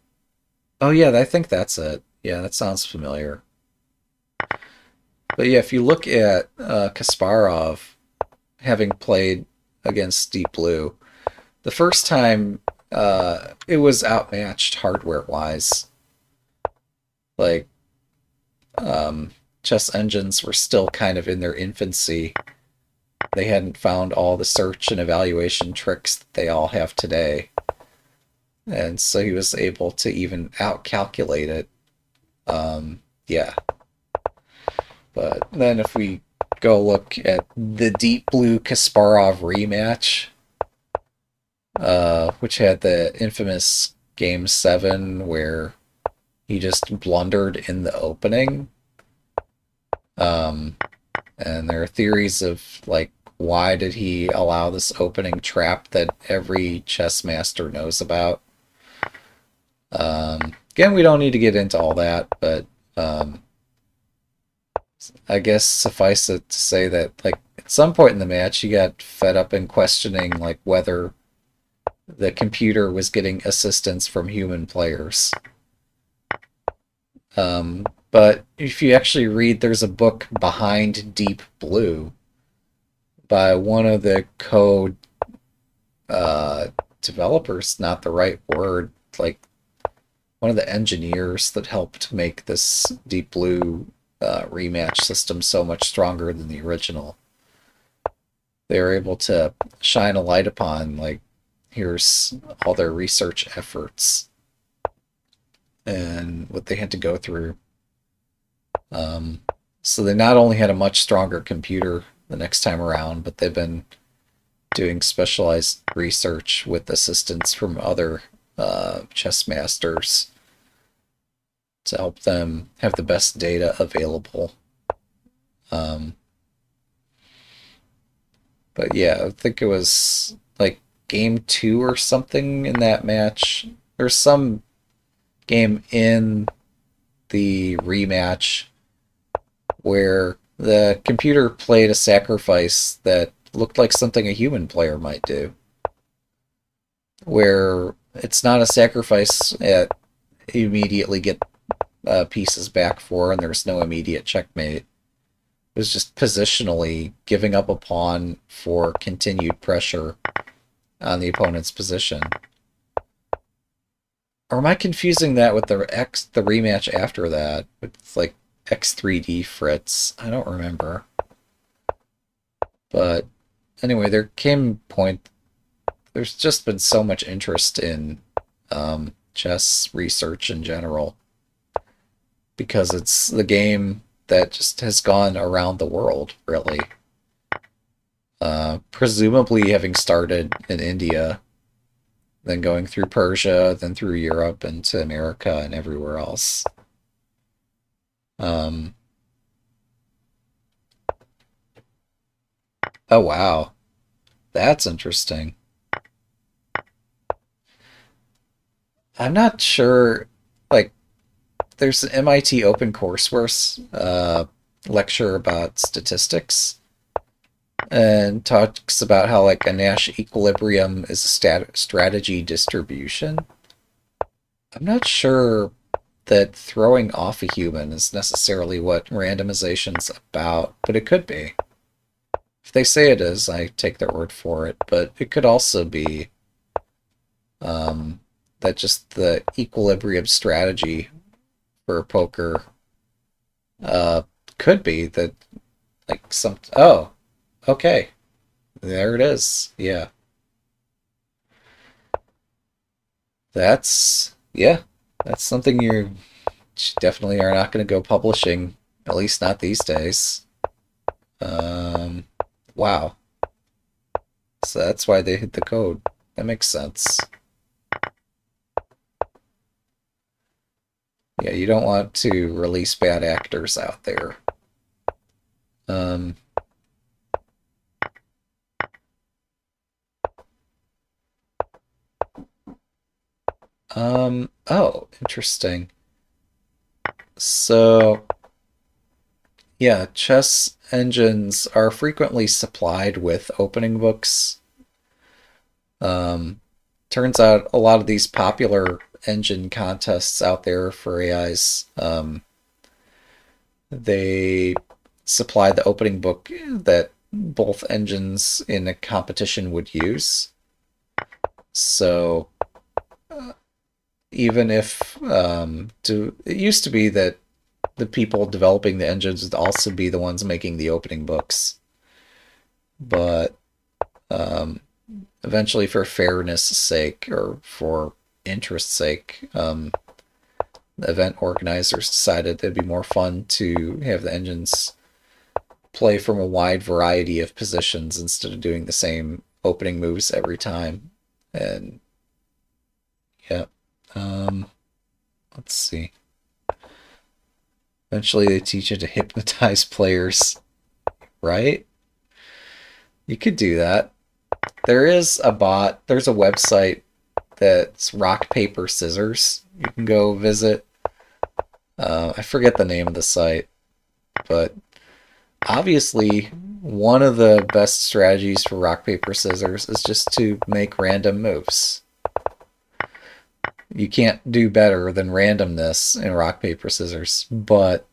Oh yeah, I think that's it. Yeah, that sounds familiar. But yeah, if you look at Kasparov having played against Deep Blue, the first time it was outmatched hardware-wise. Like, chess engines were still kind of in their infancy. They hadn't found all the search and evaluation tricks that they all have today. And so he was able to even outcalculate it. Yeah. But then if we go look at the Deep Blue Kasparov rematch, which had the infamous Game 7 where he just blundered in the opening. And there are theories of, like, why did he allow this opening trap that every chess master knows about? Again, we don't need to get into all that, but I guess suffice it to say that, like, at some point in the match, he got fed up and questioning, like, whether the computer was getting assistance from human players. But if you actually read, there's a book behind Deep Blue by one of the code uh, developers, not the right word, like one of the engineers that helped make this Deep Blue rematch system so much stronger than the original. They were able to shine a light upon, like, here's all their research efforts and what they had to go through. Um, so they not only had a much stronger computer the next time around, but they've been doing specialized research with assistance from other chess masters to help them have the best data available. Um, but yeah, I think it was like game two or something in that match. There's some game in the rematch where the computer played a sacrifice that looked like something a human player might do. Where it's not a sacrifice that you immediately get pieces back for, and there's no immediate checkmate. It was just positionally giving up a pawn for continued pressure on the opponent's position. Or am I confusing that with the rematch after that? It's like X3D Fritz. I don't remember. But anyway, there came a point. There's just been so much interest in chess research in general because it's the game that just has gone around the world, really. Presumably having started in India, then going through Persia, then through Europe and to America and everywhere else. Um, oh wow, that's interesting. I'm not sure, like, there's an MIT OpenCourseWare lecture about statistics and talks about how like a Nash equilibrium is a strategy distribution. I'm not sure that throwing off a human is necessarily what randomization's about, but it could be. If they say it is, I take their word for it, but it could also be that just the equilibrium strategy for poker could be that like some oh okay, there it is. Yeah, that's yeah, that's something you definitely are not going to go publishing, at least not these days. um wow, so that's why they hid the code. That makes sense. Yeah, you don't want to release bad actors out there. um oh, interesting. So yeah, chess engines are frequently supplied with opening books. Um, turns out a lot of these popular engine contests out there for AIs, they supply the opening book that both engines in a competition would use. So even if it used to be that the people developing the engines would also be the ones making the opening books, but um, eventually, for fairness' sake or for interest's sake, the event organizers decided it'd be more fun to have the engines play from a wide variety of positions instead of doing the same opening moves every time. And yeah, um, let's see. Eventually, they teach you to hypnotize players, right? You could do that. There is a bot. There's a website that's rock paper scissors. You can go visit. I forget the name of the site, but obviously one of the best strategies for rock paper scissors is just to make random moves. You can't do better than randomness in rock paper scissors, but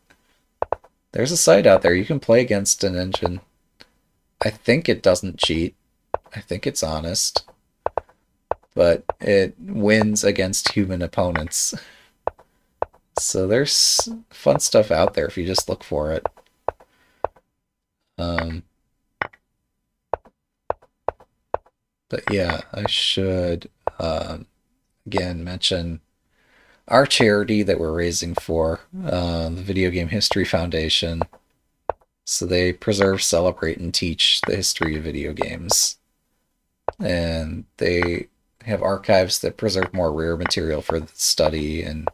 there's a site out there you can play against an engine I think it doesn't cheat. I think it's honest, but it wins against human opponents. So there's fun stuff out there if you just look for it. Um, but yeah, I should again mention our charity that we're raising for, the Video Game History Foundation. So they preserve, celebrate, and teach the history of video games. And they have archives that preserve more rare material for the study and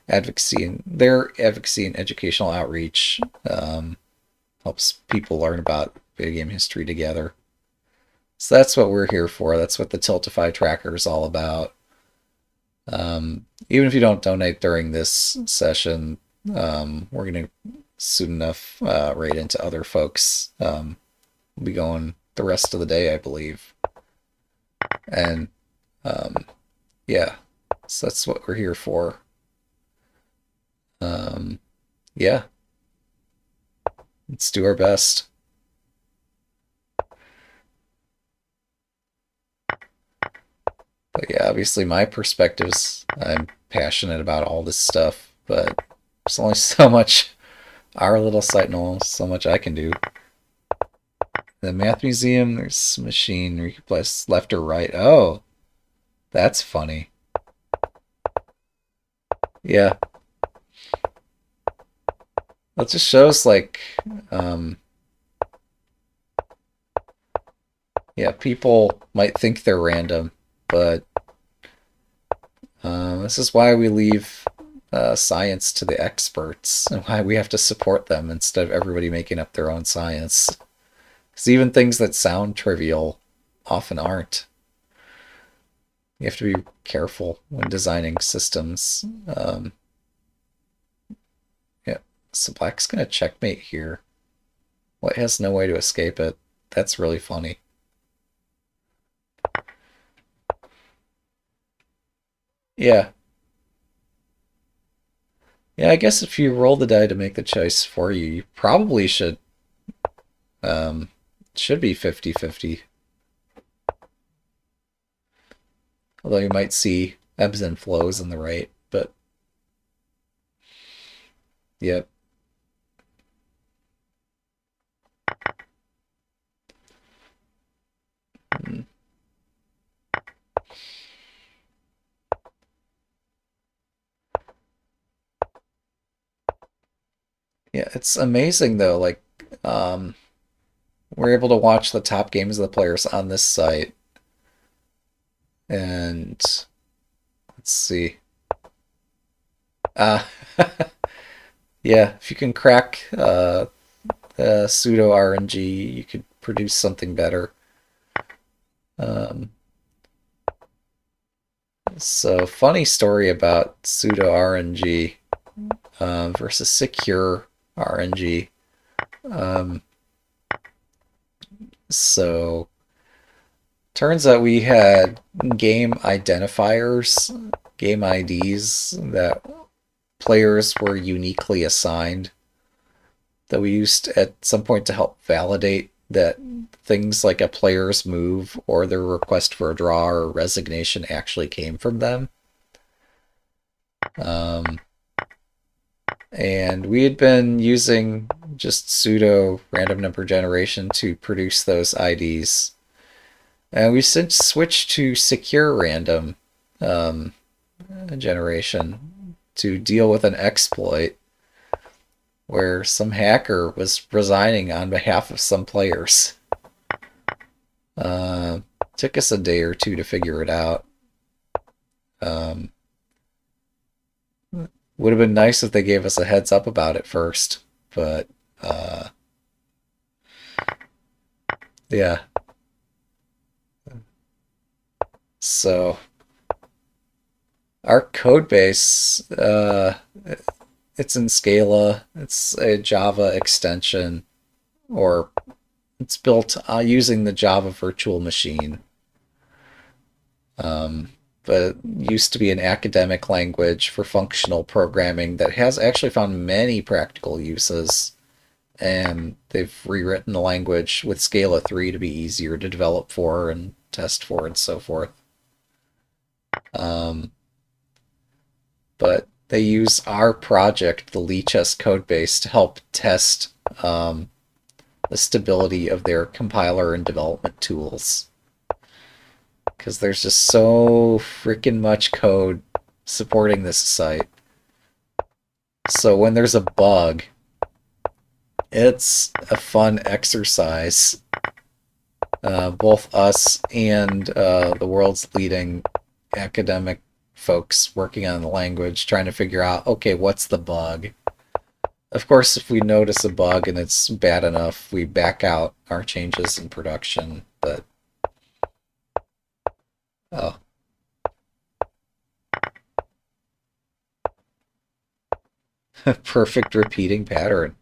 advocacy. And their advocacy and educational outreach helps people learn about video game history together. So that's what we're here for. That's what the Tiltify tracker is all about. Even if you don't donate during this session, we're going to soon enough right into other folks. We'll be going the rest of the day, I believe. And yeah, so that's what we're here for. Yeah, let's do our best. But yeah, obviously my perspectives, I'm passionate about all this stuff, but there's only so much our little site knows, so much I can do. The Math Museum, there's a machine where you can press left or right. Oh, that's funny. Yeah. That just shows like, yeah, people might think they're random, but this is why we leave science to the experts and why we have to support them instead of everybody making up their own science. Because even things that sound trivial often aren't. You have to be careful when designing systems. Yeah, so black's going to checkmate here. White has no way to escape it. That's really funny. Yeah. Yeah, I guess if you roll the die to make the choice for you, you probably should be 50-50. Although you might see ebbs and flows in the right, but yep. Mm. Yeah, it's amazing though. Like, um, we're able to watch the top games of the players on this site, and let's see. Uh, yeah, if you can crack the pseudo RNG, you could produce something better. Um, so, funny story about pseudo RNG versus secure RNG. Um, so, turns out we had game identifiers, game IDs that players were uniquely assigned that we used at some point to help validate that things like a player's move or their request for a draw or resignation actually came from them. And we had been using just pseudo random number generation to produce those IDs. And we since switched to secure random generation to deal with an exploit where some hacker was resigning on behalf of some players. Took us a day or two to figure it out. Would have been nice if they gave us a heads up about it first, but yeah. So our code base, it's in Scala. It's a Java extension, or it's built using the Java virtual machine. But it used to be an academic language for functional programming that has actually found many practical uses and they've rewritten the language with Scala 3 to be easier to develop for and test for and so forth. Um, but they use our project, the Lichess codebase, to help test the stability of their compiler and development tools. Because there's just so freaking much code supporting this site. So when there's a bug, it's a fun exercise. Both us and the world's leading academic folks working on the language trying to figure out, okay, what's the bug? Of course, if we notice a bug and it's bad enough, we back out our changes in production. But oh, perfect repeating pattern.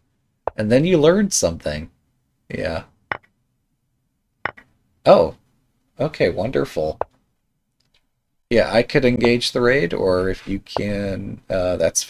And then you learn something. Yeah. Oh, okay, wonderful. Yeah, I could engage the raid, or if you can, that's fine.